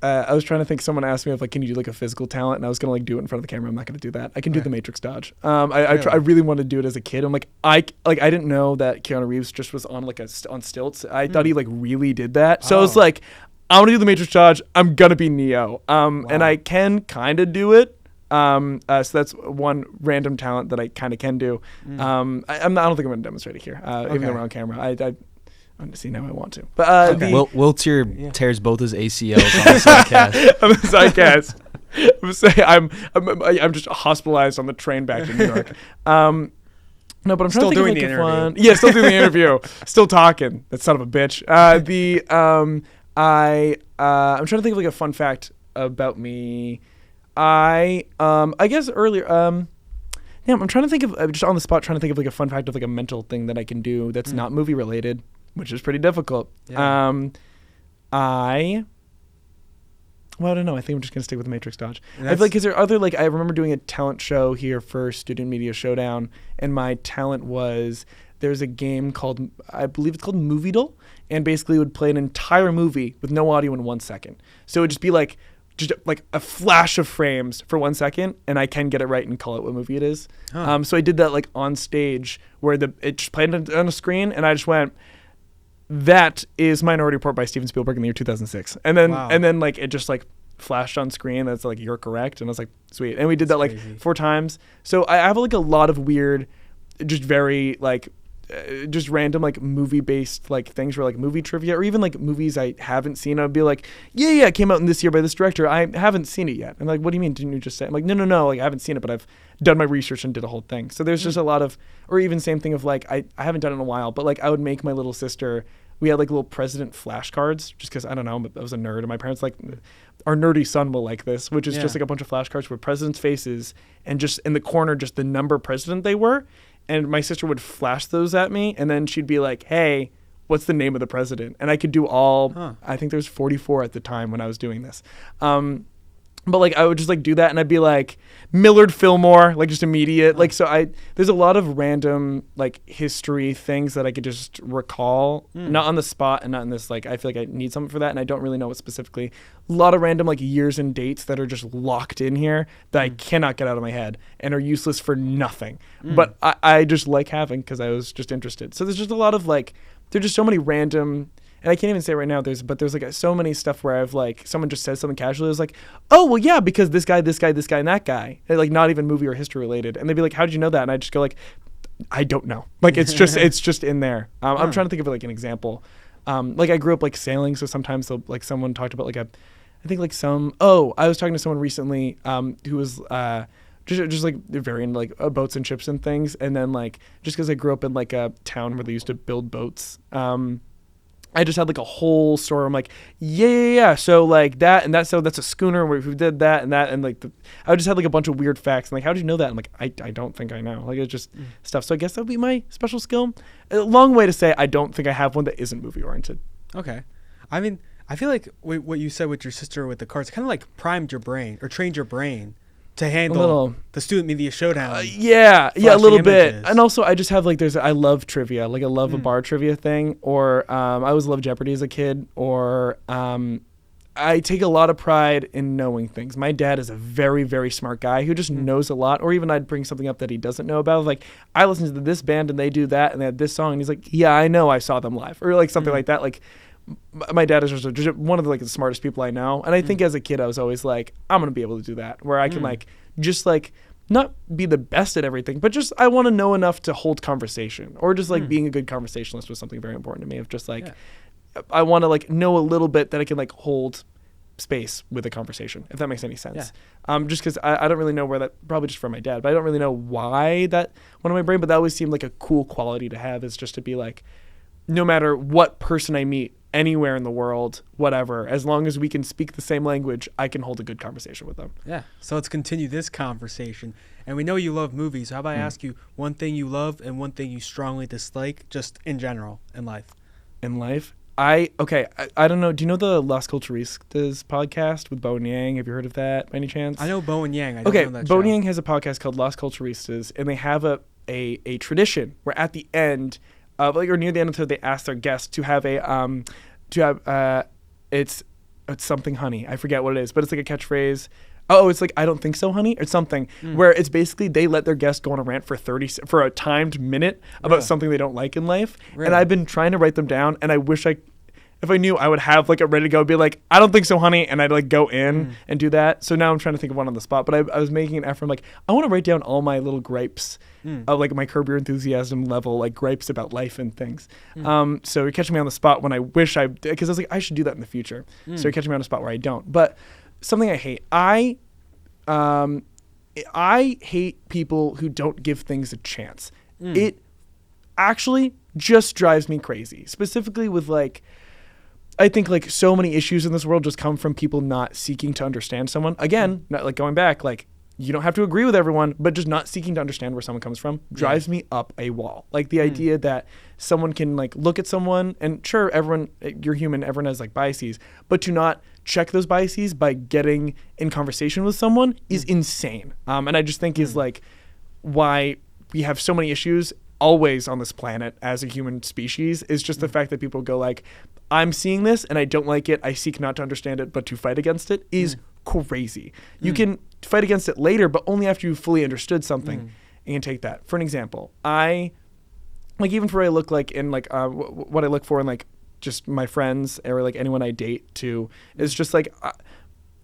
was trying to think. Someone asked me if like, can you do like a physical talent? And I was gonna like do it in front of the camera. I'm not gonna do that. I can do the Matrix dodge. I really wanted to do it as a kid. I'm like I didn't know that Keanu Reeves just was on like on stilts. I thought he like really did that. So I was like, I want to do the Matrix dodge. I'm gonna be Neo. And I can kind of do it. So that's one random talent that I kind of can do. I don't think I'm gonna demonstrate it here. Even though we're on camera, I see now I want to. But Will Teare tears both his ACLs on the Zicast. On the Zicast. I'm just hospitalized on the train back to New York. No, but I'm trying to think of like a fun. Yeah, still doing the interview. Still talking. That son of a bitch. I'm trying to think of like a fun fact about me. I guess earlier. I'm trying to think of just on the spot. Trying to think of like a fun fact of like a mental thing that I can do that's not movie related, which is pretty difficult. Yeah. I don't know. I think I'm just gonna stick with the Matrix dodge. I feel like, is there other like I remember doing a talent show here for Student Media Showdown, and my talent was there's a game called, I believe it's called Moviedle, and basically it would play an entire movie with no audio in 1 second. So it would just be like a flash of frames for 1 second, and I can get it right and call it what movie it is. So I did that like on stage where it just played on a screen, and I just went, that is Minority Report by Steven Spielberg in the year 2006. And then like it just like flashed on screen. That's like, you're correct. And I was like, sweet. And we did that like 4 times. So I have like a lot of weird, just very like, just random like movie based like things where like movie trivia or even like movies I haven't seen. I'd be like, yeah, it came out in this year by this director. I haven't seen it yet. I'm like, what do you mean? Didn't you just say? I'm like, no, like I haven't seen it, but I've done my research and did a whole thing. So there's just a lot of, or even same thing of like, I haven't done it in a while, but like I would make my little sister, we had like little president flashcards just because I don't know, I was a nerd, and my parents like, our nerdy son will like this, which is just like a bunch of flashcards with presidents' faces and just in the corner, just the number president they were. And my sister would flash those at me, and then she'd be like, hey, what's the name of the president? And I could do all, I think there's 44 at the time when I was doing this. But like I would just like do that, and I'd be like Millard Fillmore, like just immediate. Like so there's a lot of random like history things that I could just recall, not on the spot and not in this like I feel like I need something for that, and I don't really know what specifically. A lot of random like years and dates that are just locked in here that I cannot get out of my head and are useless for nothing. But I just like having because I was just interested. So there's just a lot of like there's just so many random. And I can't even say it right now, there's like so many stuff where I've like, someone just says something casually, I was like, oh, well, yeah, because this guy, and that guy, and like not even movie or history related. And they'd be like, how did you know that? And I just go like, I don't know. Like, it's just in there. I'm trying to think of like an example. Like I grew up like sailing. So sometimes like someone talked about like I was talking to someone recently who was, just like they're very into like boats and ships and things. And then like, just cause I grew up in like a town where they used to build boats, I just had like a whole story. I'm like, yeah. So like that and that. So that's a schooner where we did that and that. And like, I just had like a bunch of weird facts. And like, how did you know that? I'm like, I don't think I know. Like it's just stuff. So I guess that would be my special skill. A long way to say I don't think I have one that isn't movie oriented. Okay. I mean, I feel like what you said with your sister with the cards kind of like primed your brain or trained your brain to handle the Student Media Showdown. A little bit. And also I just have like I love trivia. Like I love a bar trivia thing, or I always loved Jeopardy as a kid, or I take a lot of pride in knowing things. My dad is a very, very smart guy who just knows a lot, or even I'd bring something up that he doesn't know about. Like I listen to this band and they do that and they had this song, and he's like, yeah, I know, I saw them live, or like something like that. Like my dad is just one of the smartest people I know, and I think as a kid I was always like, I'm gonna be able to do that, where I can like just like not be the best at everything, but just I want to know enough to hold conversation, or just like being a good conversationalist was something very important to me. Of just like I want to like know a little bit that I can like hold space with a conversation, if that makes any sense. Just because I don't really know where that, probably just from my dad, but I don't really know why that went in my brain, but that always seemed like a cool quality to have, is just to be like, no matter what person I meet anywhere in the world, whatever, as long as we can speak the same language, I can hold a good conversation with them. Yeah. So let's continue this conversation. And we know you love movies. How about I ask you one thing you love and one thing you strongly dislike, just in general, in life? In life? I don't know. Do you know the Las Culturistas podcast with Bo and Yang? Have you heard of that by any chance? I know Bo and Yang. I don't know that Bo show. and Yang has a podcast called Las Culturistas, and they have a tradition where at the end, or near the end of the, they ask their guests to have it's something honey. I forget what it is, but it's like a catchphrase. Oh, it's like, I don't think so, honey, or something, where it's basically they let their guests go on a rant for a timed minute about something they don't like in life. Really? And I've been trying to write them down, and I wish if I knew, I would have like it ready to go, be like, I don't think so, honey, and I'd like go in and do that. So now I'm trying to think of one on the spot, but I was making an effort. I'm like, I want to write down all my little gripes of like my Curb Your Enthusiasm level, like gripes about life and things. So you're catching me on the spot when I wish because I was like, I should do that in the future. So you're catching me on a spot where I don't. But something I hate, I hate people who don't give things a chance. It actually just drives me crazy, specifically with like, I think like so many issues in this world just come from people not seeking to understand someone. Again, not like going back, like you don't have to agree with everyone, but just not seeking to understand where someone comes from drives me up a wall. Like the idea that someone can like look at someone, and sure, everyone, you're human, everyone has like biases, but to not check those biases by getting in conversation with someone is insane. And I just think is like why we have so many issues always on this planet as a human species, is just the fact that people go like, I'm seeing this and I don't like it, I seek not to understand it, but to fight against it is crazy. You can fight against it later, but only after you've fully understood something. And you take that. For an example, I, like even for what I look like in like, what I look for in like just my friends or like anyone I date too, is just like,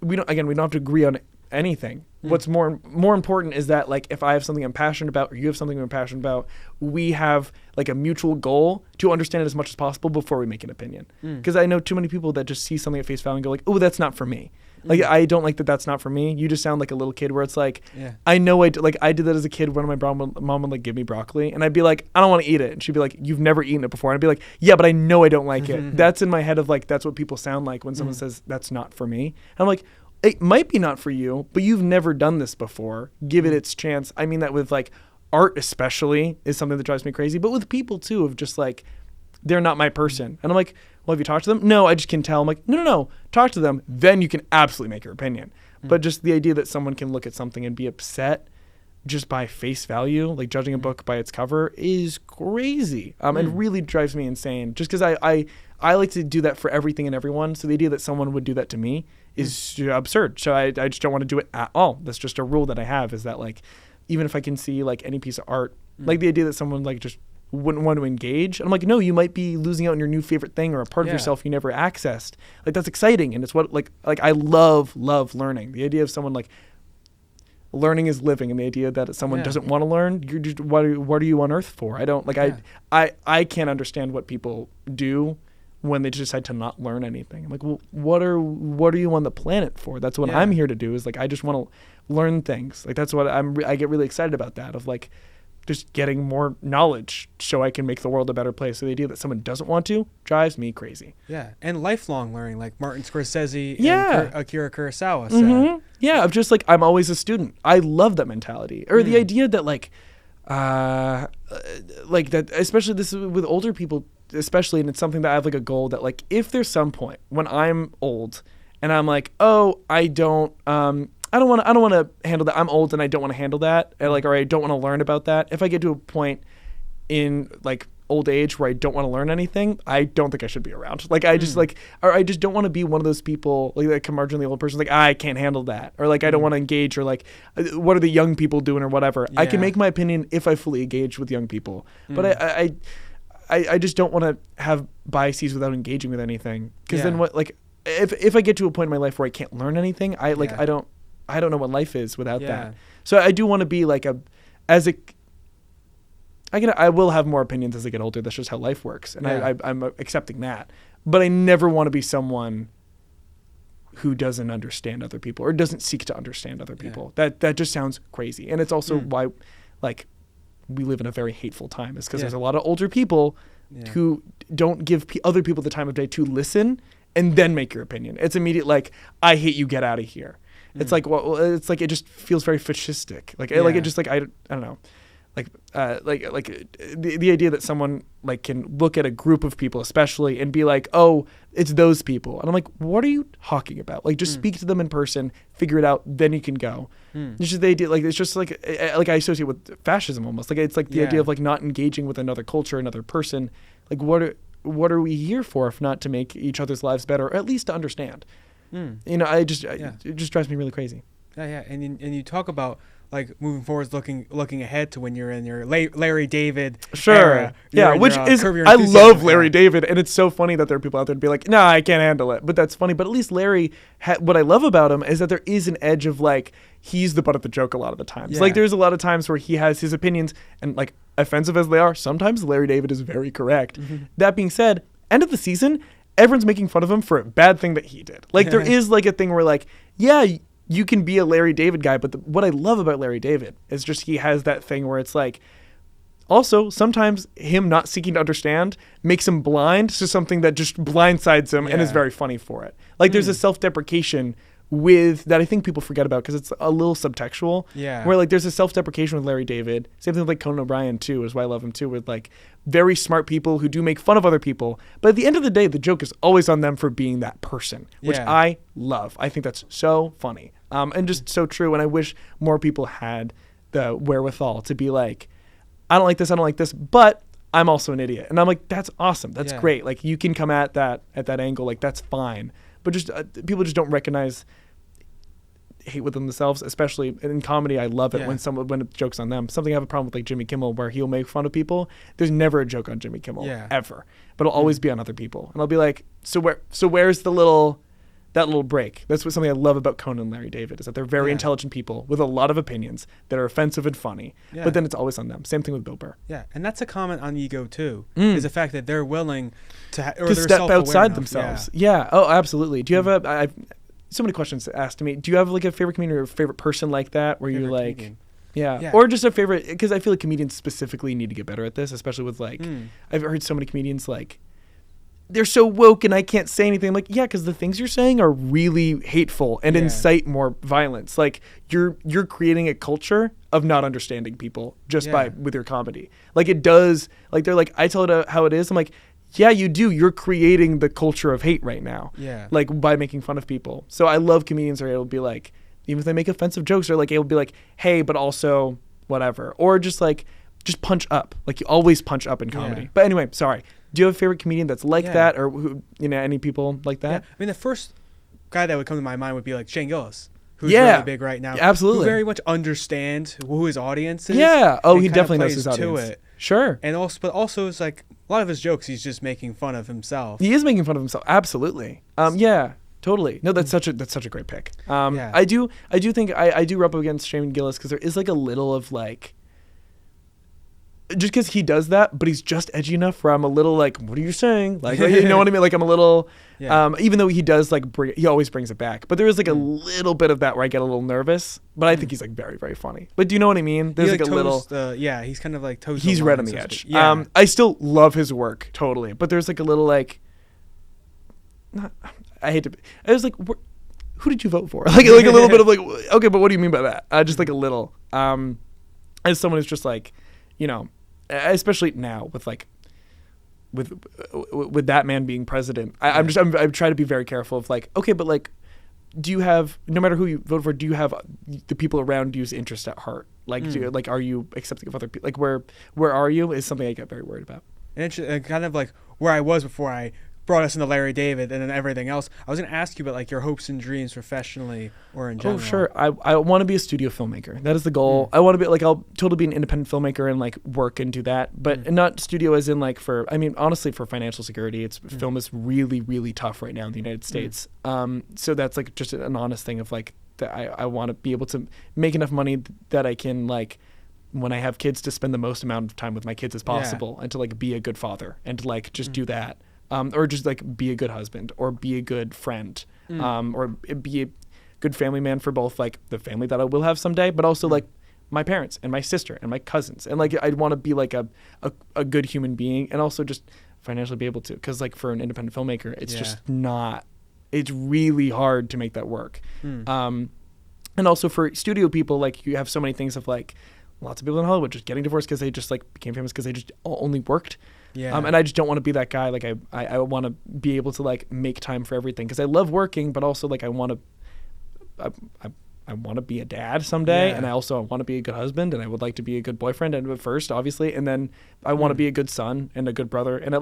we don't have to agree on anything. What's more important is that like if I have something I'm passionate about or you have something I'm passionate about, we have like a mutual goal to understand it as much as possible before we make an opinion. Because I know too many people that just see something at face value and go like, oh, that's not for me. Like I don't like that. That's not for me. You just sound like a little kid where it's like, I know I did that as a kid when my mom would like give me broccoli and I'd be like, I don't want to eat it. And she'd be like, you've never eaten it before. And I'd be like, yeah, but I know I don't like it. That's in my head of like, that's what people sound like when someone says that's not for me. And I'm like, it might be not for you, but you've never done this before. Give it its chance. I mean that with like art especially is something that drives me crazy, but with people too, of just like, they're not my person. And I'm like, well, have you talked to them? No, I just can tell. I'm like, no, talk to them. Then you can absolutely make your opinion. But just the idea that someone can look at something and be upset just by face value, like judging a book by its cover, is crazy. And really drives me insane just because I like to do that for everything and everyone. So the idea that someone would do that to me is absurd. So I just don't want to do it at all. That's just a rule that I have, is that like, even if I can see like any piece of art, like the idea that someone like just wouldn't want to engage. I'm like, no, you might be losing out on your new favorite thing or a part of yourself you never accessed. Like that's exciting. And it's what like I love learning. The idea of someone like learning is living, and the idea that someone doesn't want to learn, you're just, what are you on earth for? I don't like, I can't understand what people do when they decide to not learn anything. I'm like, well, what are you on the planet for? That's what I'm here to do, is like, I just want to learn things. Like that's what I get really excited about, that of like just getting more knowledge so I can make the world a better place. So the idea that someone doesn't want to drives me crazy. Yeah, and lifelong learning, like Martin Scorsese and Akira Kurosawa said. Yeah, of just like, I'm always a student. I love that mentality. Or the idea that like that, especially this with older people, especially, and it's something that I have like a goal that like, if there's some point when I'm old and I'm like, oh, I don't want to handle that. I'm old and I don't want to handle that. Or I don't want to learn about that. If I get to a point in like old age where I don't want to learn anything, I don't think I should be around. Like I just like, or I just don't want to be one of those people like marginally old person, like I can't handle that, or like I don't want to engage, or like what are the young people doing or whatever. I can make my opinion if I fully engage with young people, but I just don't want to have biases without engaging with anything, because then what, like if I get to a point in my life where I can't learn anything, I don't know what life is without that. So I do want to be like I will have more opinions as I get older. That's just how life works. And I'm accepting that. But I never want to be someone who doesn't understand other people or doesn't seek to understand other people. That just sounds crazy. And it's also why, like, we live in a very hateful time, is because there's a lot of older people who don't give other people the time of day to listen and then make your opinion. It's immediate, like, I hate you, get out of here. It's like, well, it's like, it just feels very fascistic. Like, like it just, like, I don't know. Like the idea that someone like can look at a group of people especially and be like, oh, it's those people. And I'm like, what are you talking about? Like, just speak to them in person, figure it out, then you can go. It's just the idea, like, it's just like I associate with fascism almost. Like, it's like the idea of like not engaging with another culture, another person. Like, what are we here for if not to make each other's lives better, or at least to understand? You know, it just drives me really crazy. Yeah. And you talk about, like, moving forward, looking ahead to when you're in your Larry David era. Yeah, which is, I love Larry David, and it's so funny that there are people out there to be like, nah, I can't handle it. But that's funny. But at least Larry, what I love about him is that there is an edge of, like, he's the butt of the joke a lot of the times. Yeah. Like, there's a lot of times where he has his opinions, and, like, offensive as they are, sometimes Larry David is very correct. That being said, end of the season, everyone's making fun of him for a bad thing that he did. Like, there is, like, a thing where, like, yeah, you can be a Larry David guy, but what I love about Larry David is just he has that thing where it's like, also sometimes him not seeking to understand makes him blind to something that just blindsides him and is very funny for it. Like, there's a self-deprecation with that I think people forget about because it's a little subtextual. Yeah. Where, like, there's a self-deprecation with Larry David. Same thing with, like, Conan O'Brien too, is why I love him too, with, like, very smart people who do make fun of other people. But at the end of the day, the joke is always on them for being that person, which I love. I think that's so funny. And just so true. And I wish more people had the wherewithal to be like, I don't like this, but I'm also an idiot. And I'm like, that's awesome. That's great. Like, you can come at that angle. Like, that's fine. But just people just don't recognize hate within themselves, especially in comedy. I love it when it jokes on them. Something I have a problem with, like Jimmy Kimmel, where he'll make fun of people. There's never a joke on Jimmy Kimmel ever, but it'll always be on other people. And I'll be like, so where's that little break? That's what something I love about Conan and Larry David, is that they're very intelligent people with a lot of opinions that are offensive and funny, but then it's always on them. Same thing with Bill Burr. Yeah, and that's a comment on ego too, is the fact that they're willing to step outside themselves. Yeah. Oh, absolutely. Do you have I've so many questions asked to me. Do you have, like, a favorite comedian or a favorite person like that, where you're like, comedian. Yeah, or just a favorite? Because I feel like comedians specifically need to get better at this, especially with, like, I've heard so many comedians, like, they're so woke and I can't say anything. I'm like, yeah, because the things you're saying are really hateful and incite more violence. Like, you're creating a culture of not understanding people just with your comedy. Like, it does. Like, they're like, I tell it how it is. I'm like, yeah, you do. You're creating the culture of hate right now. Yeah. Like, by making fun of people. So I love comedians who are able to be like, even if they make offensive jokes, they're like able to be like, hey, but also whatever. Or just punch up. Like, you always punch up in comedy. Yeah. But anyway, sorry. Do you have a favorite comedian that's like that, or who, any people like that? Yeah. I mean, the first guy that would come to my mind would be like Shane Gillis, who's really big right now. Absolutely. Who very much understands who his audience is. Yeah. Oh, he definitely knows his audience. To it. Sure. And also it's like a lot of his jokes, he's just making fun of himself. He is making fun of himself. Absolutely. Yeah. Totally. No, that's such a great pick. I do think I do rub up against Shane Gillis because there is, like, a little of, like, just because he does that, but he's just edgy enough where I'm a little like, what are you saying? Like, you know what I mean? Like, I'm a little, even though he does, like, he always brings it back. But there is, like, a little bit of that where I get a little nervous, but I think he's, like, very, very funny. But do you know what I mean? There's, like, a little. He's kind of like toes. He's right on the edge. Yeah. I still love his work, totally. But there's, like, a little, like, I was like, who did you vote for? Like a little bit of, like, okay, but what do you mean by that? Just, like, a little. As someone who's just, like, you know, especially now with, like, with that man being president, I'm trying to be very careful of, like, okay, but, like, do you have, no matter who you vote for, do you have the people around you's interest at heart? Like, are you accepting of other people? Like, where are you is something I get very worried about. And kind of like where I was before I brought us into Larry David and then everything else. I was going to ask you about, like, your hopes and dreams professionally or in general. Oh, sure. I want to be a studio filmmaker. That is the goal. I want to be, like, I'll totally be an independent filmmaker and, like, work and do that. But not studio as in, like, honestly, for financial security, film is really, really tough right now in the United States. So that's, like, just an honest thing of, like, that I want to be able to make enough money that I can, like, when I have kids, to spend the most amount of time with my kids as possible and to, like, be a good father and to, like, just do that. Or just, like, be a good husband or be a good friend. or be a good family man for both like the family that I will have someday, but also like my parents and my sister and my cousins. And like I'd want to be like a good human being, and also just financially be able to, because like for an independent filmmaker, it's just not, it's really hard to make that work. And also for studio people, like you have so many things of like lots of people in Hollywood just getting divorced because they just like became famous because they just only worked. And I just don't want to be that guy. Like I want to be able to like make time for everything, because I love working, but also like I want to be a dad someday, and I also want to be a good husband, and I would like to be a good boyfriend, and first obviously, and then I want to be a good son and a good brother, and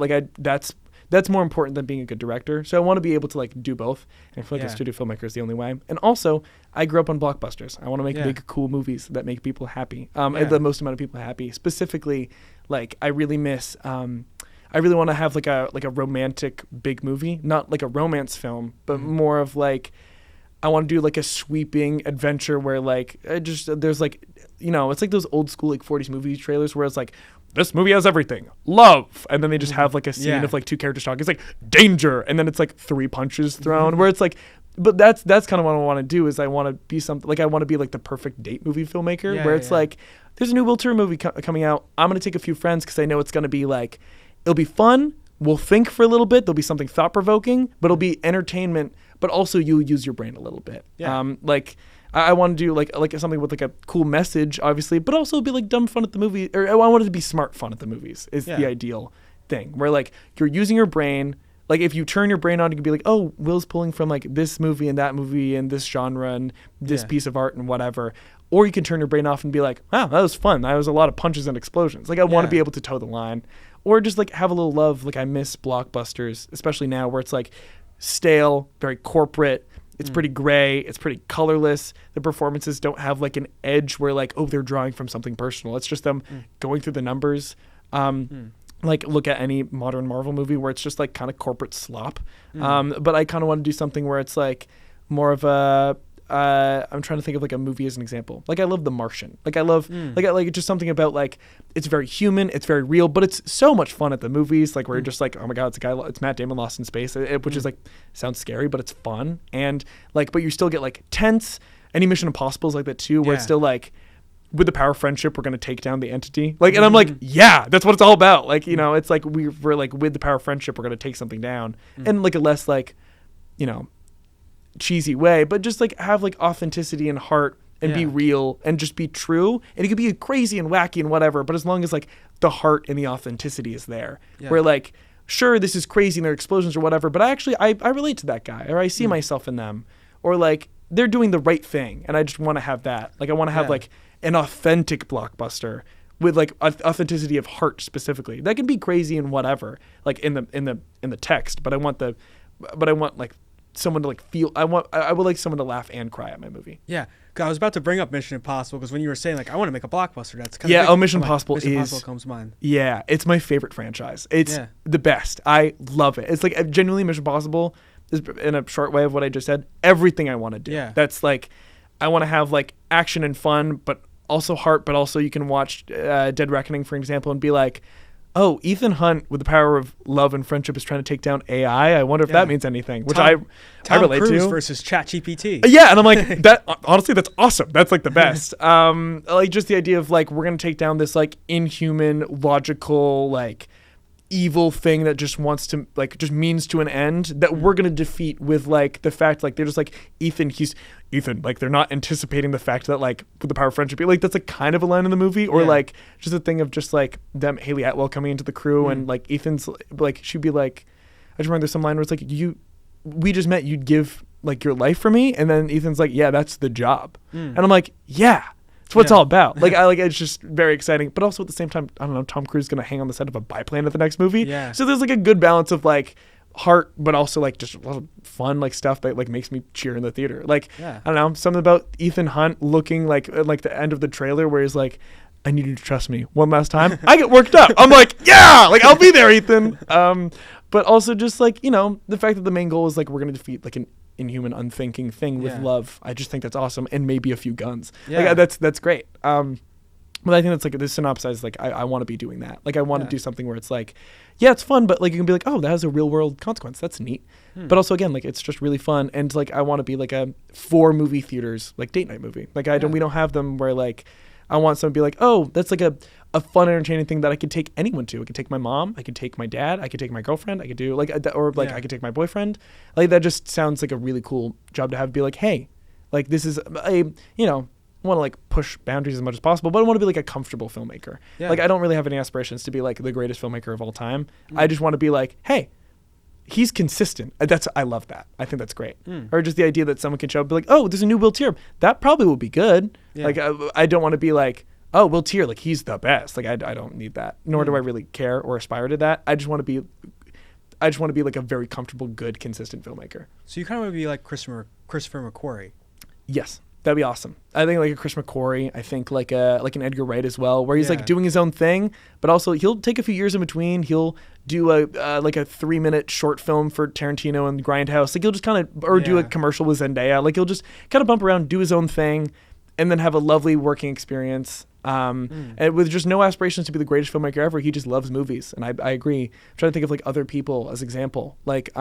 that's more important than being a good director. So I want to be able to like do both, and I feel like a studio filmmaker is the only way. And also, I grew up on blockbusters. I want to make big, cool movies that make people happy, and the most amount of people happy. Specifically, like I really miss. I really want to have like a romantic big movie, not like a romance film, but more of like. I want to do like a sweeping adventure where like there's like, you know, it's like those old school like 40s movie trailers where it's like, this movie has everything, love, and then they just have like a scene of like two characters talking. It's like danger, and then it's like 3 punches thrown. Where it's like, but that's kind of what I want to do. Is I want to be something like I want to be like the perfect date movie filmmaker, where it's like there's a new Will Turner movie coming out. I'm gonna take a few friends because I know it's gonna be like, it'll be fun. We'll think for a little bit. There'll be something thought provoking, but it'll be entertainment. But also you'll use your brain a little bit. Like I want to do like something with like a cool message, obviously, but also be like dumb fun at the movie. Or I want it to be smart fun at the movies is the ideal thing, where like you're using your brain. Like if you turn your brain on, you can be like, oh, Will's pulling from like this movie and that movie and this genre and this piece of art and whatever. Or you can turn your brain off and be like, wow, that was fun. That was a lot of punches and explosions. Like I want to be able to toe the line. Or just like have a little love. Like I miss blockbusters, especially now where it's like stale, very corporate. It's pretty gray. It's pretty colorless. The performances don't have like an edge where like, oh, they're drawing from something personal. It's just them going through the numbers. Like look at any modern Marvel movie where it's just like kind of corporate slop. But I kind of want to do something where it's like more of a, I'm trying to think of like a movie as an example. Like I love The Martian. Like I love like just something about like it's very human, it's very real, but it's so much fun at the movies. Like where you're just like, oh my god, it's Matt Damon lost in space, which is like sounds scary, but it's fun. And like, but you still get like tense. Any Mission Impossible is like that too, where it's still like, with the power of friendship, we're gonna take down the entity. Like, and I'm like, yeah, that's what it's all about. Like, you know, it's like we're like with the power of friendship, we're gonna take something down, and like a less like, you know, cheesy way, but just like have like authenticity and heart and be real and just be true. And it could be crazy and wacky and whatever, but as long as like the heart and the authenticity is there, where like, sure, this is crazy and there are explosions or whatever, but I relate to that guy, or I see myself in them, or like they're doing the right thing, and I just want to have that. Like I want to have like an authentic blockbuster with like authenticity of heart specifically. That can be crazy and whatever, like in the text, but I want like someone to like feel. I would like someone to laugh and cry at my movie. Yeah, cause I was about to bring up Mission Impossible because when you were saying like I want to make a blockbuster, that's kind of Mission Impossible comes to mind. Yeah, it's my favorite franchise. It's the best. I love it. It's like genuinely Mission Impossible is, in a short way of what I just said, everything I want to do. Yeah, that's like I want to have like action and fun, but also heart. But also you can watch Dead Reckoning, for example, and be like, oh, Ethan Hunt with the power of love and friendship is trying to take down AI. I wonder if that means anything, which I relate Cruise to. Versus ChatGPT. Yeah, and I'm like, that honestly, that's awesome. That's like the best. Like just the idea of like we're gonna take down this like inhuman, logical, like evil thing that just wants to like just means to an end that we're gonna defeat with like the fact like they're just like Ethan, like they're not anticipating the fact that like with the power of friendship, like that's like kind of a line in the movie, or like just a thing of just like them Haley Atwell coming into the crew and like Ethan's like she'd be like, I just remember there's some line where it's like we just met, you'd give like your life for me, and then Ethan's like, yeah, that's the job, and I'm like, yeah. It's what it's all about. Like it's just very exciting, but also at the same time, I don't know, Tom Cruise is gonna hang on the set of a biplane at the next movie. Yeah. So there's like a good balance of like heart, but also like just a lot of fun like stuff that like makes me cheer in the theater. Like I don't know, something about Ethan Hunt looking like the end of the trailer where he's like, I need you to trust me one last time. I get worked up. I'm like, yeah, like I'll be there, Ethan. But also just like, you know, the fact that the main goal is like we're gonna defeat like an inhuman, unthinking thing with love. I just think that's awesome, and maybe a few guns. Yeah, like, that's great. But I think that's like the synopsis. Like I want to be doing that. Like I want to do something where it's like, yeah, it's fun, but like you can be like, oh, that has a real world consequence. That's neat. But also again, like it's just really fun, and like I want to be like a 4 movie theaters like date night movie. Like we don't have them where like I want someone to be like, oh, that's like a fun, entertaining thing that I could take anyone to. I could take my mom, I could take my dad, I could take my girlfriend, I could do like, or like I could take my boyfriend. Like that just sounds like a really cool job to have. Be like, hey, like this is a, you know, I want to like push boundaries as much as possible, but I want to be like a comfortable filmmaker. Yeah. Like I don't really have any aspirations to be like the greatest filmmaker of all time. I just want to be like, hey, he's consistent. I love that. I think that's great. Or just the idea that someone can show up and be like, oh, there's a new Will Teare. That probably will be good. Yeah. Like I don't want to be like, oh, Will Teare, like he's the best. Like I don't need that. Nor do I really care or aspire to that. I just want to be like a very comfortable, good, consistent filmmaker. So you kind of want to be like Christopher McQuarrie. Yes. That'd be awesome. I think like a Chris McQuarrie. I think like an Edgar Wright as well, where he's like doing his own thing, but also he'll take a few years in between. He'll do a 3-minute short film for Tarantino and Grindhouse. Like he'll just kind of do a commercial with Zendaya. Like he'll just kind of bump around, do his own thing, and then have a lovely working experience. And with just no aspirations to be the greatest filmmaker ever. He just loves movies, and I agree. I'm trying to think of like other people as example, like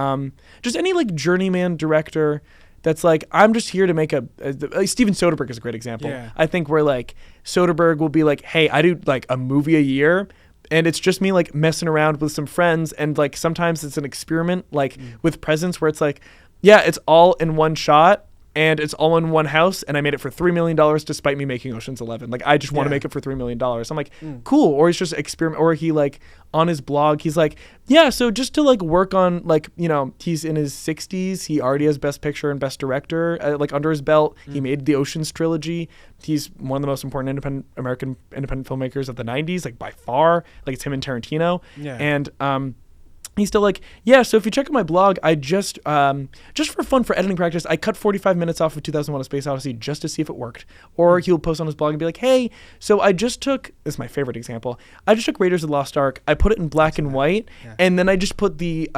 just any like journeyman director. That's like, I'm just here to make Steven Soderbergh is a great example. Yeah. I think where like Soderbergh will be like, hey, I do like a movie a year, and it's just me like messing around with some friends, and like sometimes it's an experiment like with presence where it's like, yeah, it's all in one shot and it's all in one house, and I made it for $3 million despite me making Ocean's 11. Like I just want to make it for $3 million. I'm like, cool. Or he's just experiment, or he like on his blog, he's like, yeah, so just to like work on like, you know, he's in his 60s. He already has Best Picture and Best Director like under his belt. He made the Ocean's trilogy. He's one of the most important American independent filmmakers of the 90s, like by far. Like it's him and Tarantino. Yeah. And he's still like, yeah, so if you check out my blog, I just for fun, for editing practice, I cut 45 minutes off of 2001: A Space Odyssey just to see if it worked. Or he'll post on his blog and be like, hey, so I just took, this is my favorite example, I just took Raiders of the Lost Ark, I put it in black and white, and then I just put the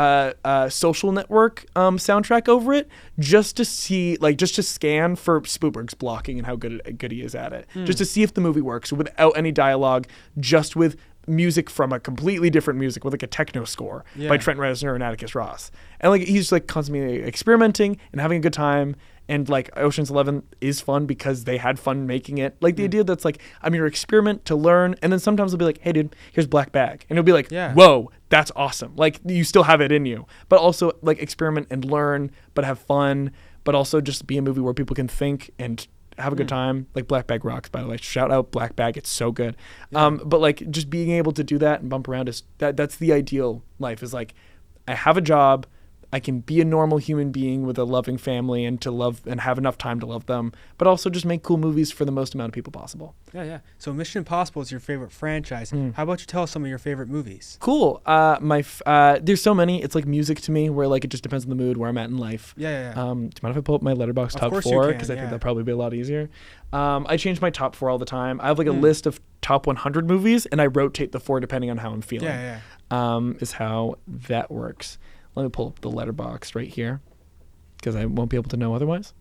Social Network soundtrack over it just to see, like, just to scan for Spielberg's blocking and how good he is at it. Just to see if the movie works without any dialogue, just with music from a completely different music, with like a techno score by Trent Reznor and Atticus Ross. And like he's like constantly experimenting and having a good time. And like Ocean's 11 is fun because they had fun making it. Like the idea that's like, I'm your experiment to learn. And then sometimes they'll be like, hey dude, here's Black Bag. And it'll be like, whoa, that's awesome. Like you still have it in you, but also like experiment and learn, but have fun, but also just be a movie where people can think and have a good time. Like Black Bag rocks, by the way. Shout out Black Bag, it's so good. But like just being able to do that and bump around is that's the ideal life, is like I have a job, I can be a normal human being with a loving family and to love and have enough time to love them, but also just make cool movies for the most amount of people possible. Yeah. So Mission Impossible is your favorite franchise. How about you tell us some of your favorite movies? Cool. There's so many. It's like music to me, where like it just depends on the mood, where I'm at in life. Yeah. Do you mind if I pull up my Letterboxd top 4? Because I think that'll probably be a lot easier. I change my top 4 all the time. I have like a list of top 100 movies, and I rotate the 4 depending on how I'm feeling. Is how that works. Let me pull up the Letterboxd right here, because I won't be able to know otherwise.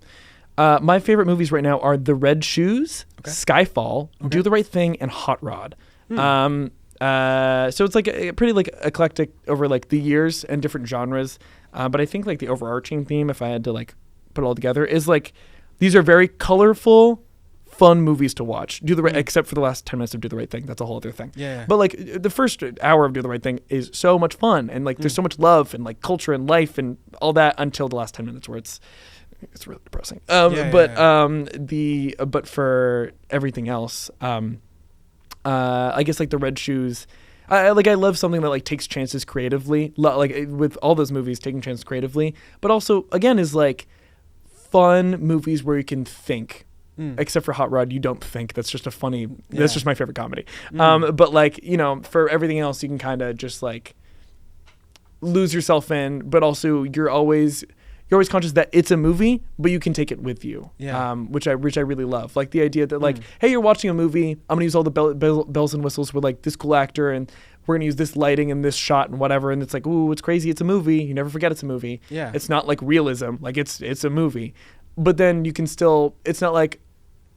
My favorite movies right now are The Red Shoes, Skyfall, Do the Right Thing, and Hot Rod. So it's like a pretty like eclectic over like the years and different genres. But I think like the overarching theme, if I had to like put it all together, is like these are very colorful, fun movies to watch. Except for the last 10 minutes of Do the Right Thing. That's a whole other thing. But like the first hour of Do the Right Thing is so much fun, and like there's so much love and like culture and life and all that until the last 10 minutes where it's really depressing. But for everything else, I guess like The Red Shoes, I love something that like takes chances creatively, like with all those movies taking chances creatively, but also again is like fun movies where you can think. Except for Hot Rod, you don't think. That's just that's just my favorite comedy. But like, you know, for everything else, you can kind of just like lose yourself in, but also you're always conscious that it's a movie, but you can take it with you. Which I really love. Like the idea that like, hey, you're watching a movie, I'm gonna use all the bells and whistles with like this cool actor, and we're gonna use this lighting and this shot and whatever, and it's like, ooh, it's crazy, it's a movie. You never forget it's a movie. It's not like realism, like it's a movie. But then you can still, it's not like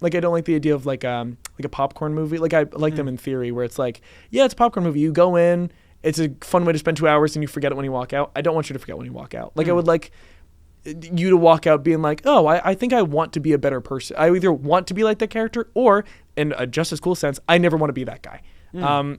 Like I don't like the idea of like a popcorn movie. Like I like them in theory, where it's like, yeah, it's a popcorn movie. You go in, it's a fun way to spend 2 hours, and you forget it when you walk out. I don't want you to forget when you walk out. Like I would like you to walk out being like, oh, I think I want to be a better person. I either want to be like that character, or in a just as cool sense, I never want to be that guy.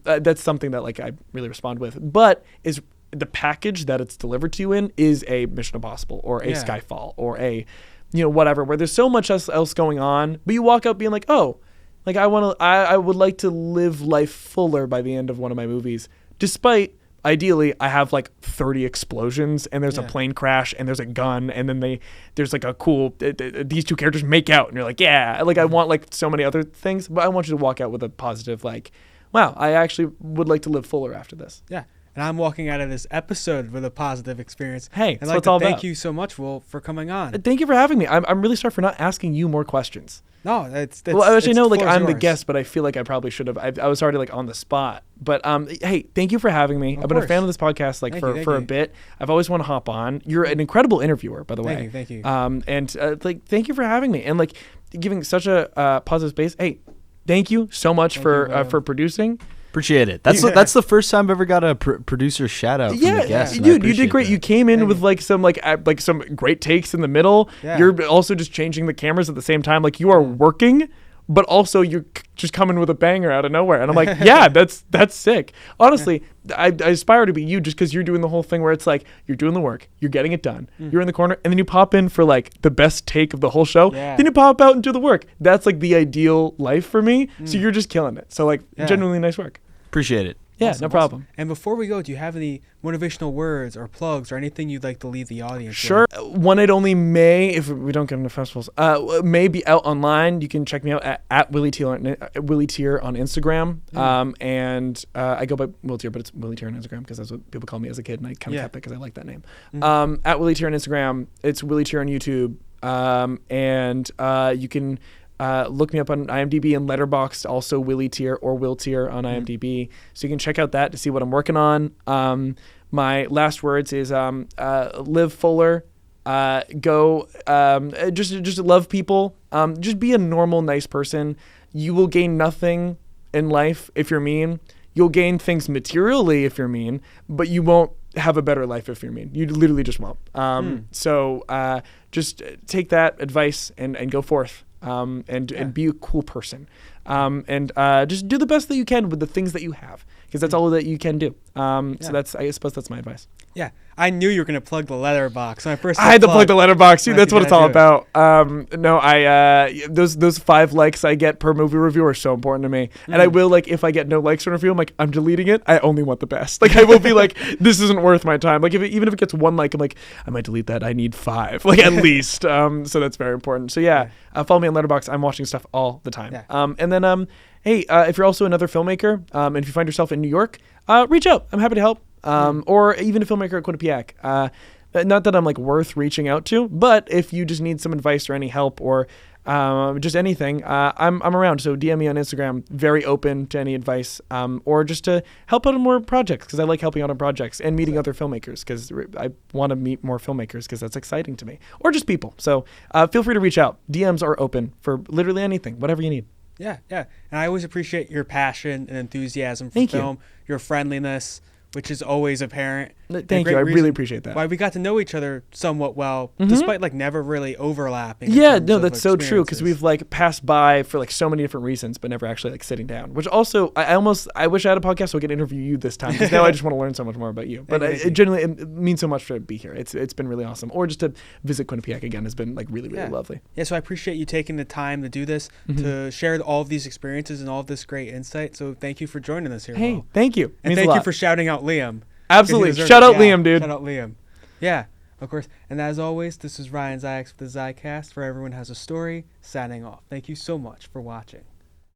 That's something that like I really respond with. But is the package that it's delivered to you in is a Mission Impossible or a Skyfall or a, whatever, where there's so much else going on, but you walk out being like, oh, like I would like to live life fuller by the end of one of my movies, despite ideally I have like 30 explosions and there's a plane crash and there's a gun and then there's like a cool these two characters make out and you're like, yeah, like I want like so many other things, but I want you to walk out with a positive like, wow, I actually would like to live fuller after this. Yeah. And I'm walking out of this episode with a positive experience. Hey, that's what it's all about. Thank you so much, Will, for coming on. Thank you for having me. I'm really sorry for not asking you more questions. No, that's well, I actually know like I'm the guest, but I feel like I probably should have. I was already like on the spot. But hey, thank you for having me. I've been a fan of this podcast like for a bit. I've always wanted to hop on. You're an incredible interviewer, by the way. Thank you. And like thank you for having me and like giving such a positive space. Hey, thank you so much for producing. Appreciate it. That's the first time I've ever got a producer shout out from the guest. Dude, you did great. That. You came in with like some some great takes in the middle. Yeah. You're also just changing the cameras at the same time. Like you are working, but also you're just coming with a banger out of nowhere. And I'm like, yeah, that's sick. Honestly, I aspire to be you just because you're doing the whole thing where it's like you're doing the work, you're getting it done, you're in the corner, and then you pop in for like the best take of the whole show. Yeah. Then you pop out and do the work. That's like the ideal life for me. So you're just killing it. So like genuinely nice work. Appreciate it. Yeah, no problem. And before we go, do you have any motivational words or plugs or anything you'd like to leave the audience Sure. with? One Night Only may, if we don't get into festivals, may be out online. You can check me out at Willie Teare on Instagram. And I go by Will Teare, but it's Willie Teare on Instagram because that's what people call me as a kid, and I kind of kept it because I like that name. At Willie Teare on Instagram. It's Willie Teare on YouTube. And you can... look me up on IMDb and Letterboxd, also Willie Teare or Will Teare on IMDb. So you can check out that to see what I'm working on. My last words is live fuller, just love people, just be a normal, nice person. You will gain nothing in life if you're mean. You'll gain things materially if you're mean, but you won't have a better life if you're mean. You literally just won't. So just take that advice and go forth. And be a cool person, and just do the best that you can with the things that you have, because that's all that you can do. So I suppose that's my advice. Yeah, I knew you were gonna plug the letterbox. When I had to plug the letterbox. Dude, that's what it's all about. Those 5 likes I get per movie review are so important to me. And I will, like, if I get no likes on a review, I'm like, I'm deleting it. I only want the best. Like, I will be like, this isn't worth my time. Like, even if it gets 1 like, I'm like, I might delete that. I need 5, like at least. So that's very important. So follow me on Letterboxd. I'm watching stuff all the time. And then hey, if you're also another filmmaker, and if you find yourself in New York, reach out. I'm happy to help. Or even a filmmaker at Quinnipiac. Not that I'm like worth reaching out to, but if you just need some advice or any help or just anything, I'm around. So DM me on Instagram. Very open to any advice, or just to help out on more projects, because I like helping out on projects and meeting other filmmakers, because I want to meet more filmmakers, because that's exciting to me, or just people. So feel free to reach out. DMs are open for literally anything, whatever you need. Yeah. And I always appreciate your passion and enthusiasm for film, your friendliness, which is always apparent. Thank you. I really appreciate that. Why we got to know each other somewhat well, despite like never really overlapping. Yeah, no, that's so true, because we've like passed by for like so many different reasons, but never actually like sitting down. Which also, I wish I had a podcast so I could interview you this time, because now I just want to learn so much more about you. But it means so much to be here. It's been really awesome. Or just to visit Quinnipiac again has been like really lovely. Yeah, so I appreciate you taking the time to do this, to share all of these experiences and all of this great insight. So thank you for joining us here. Hey, Will. Thank you. And thank you for shouting out Liam. Absolutely. Shout out Liam, dude. Shout out Liam. Yeah, of course. And as always, this is Ryan Zicast with the Zicast, where everyone has a story, signing off. Thank you so much for watching.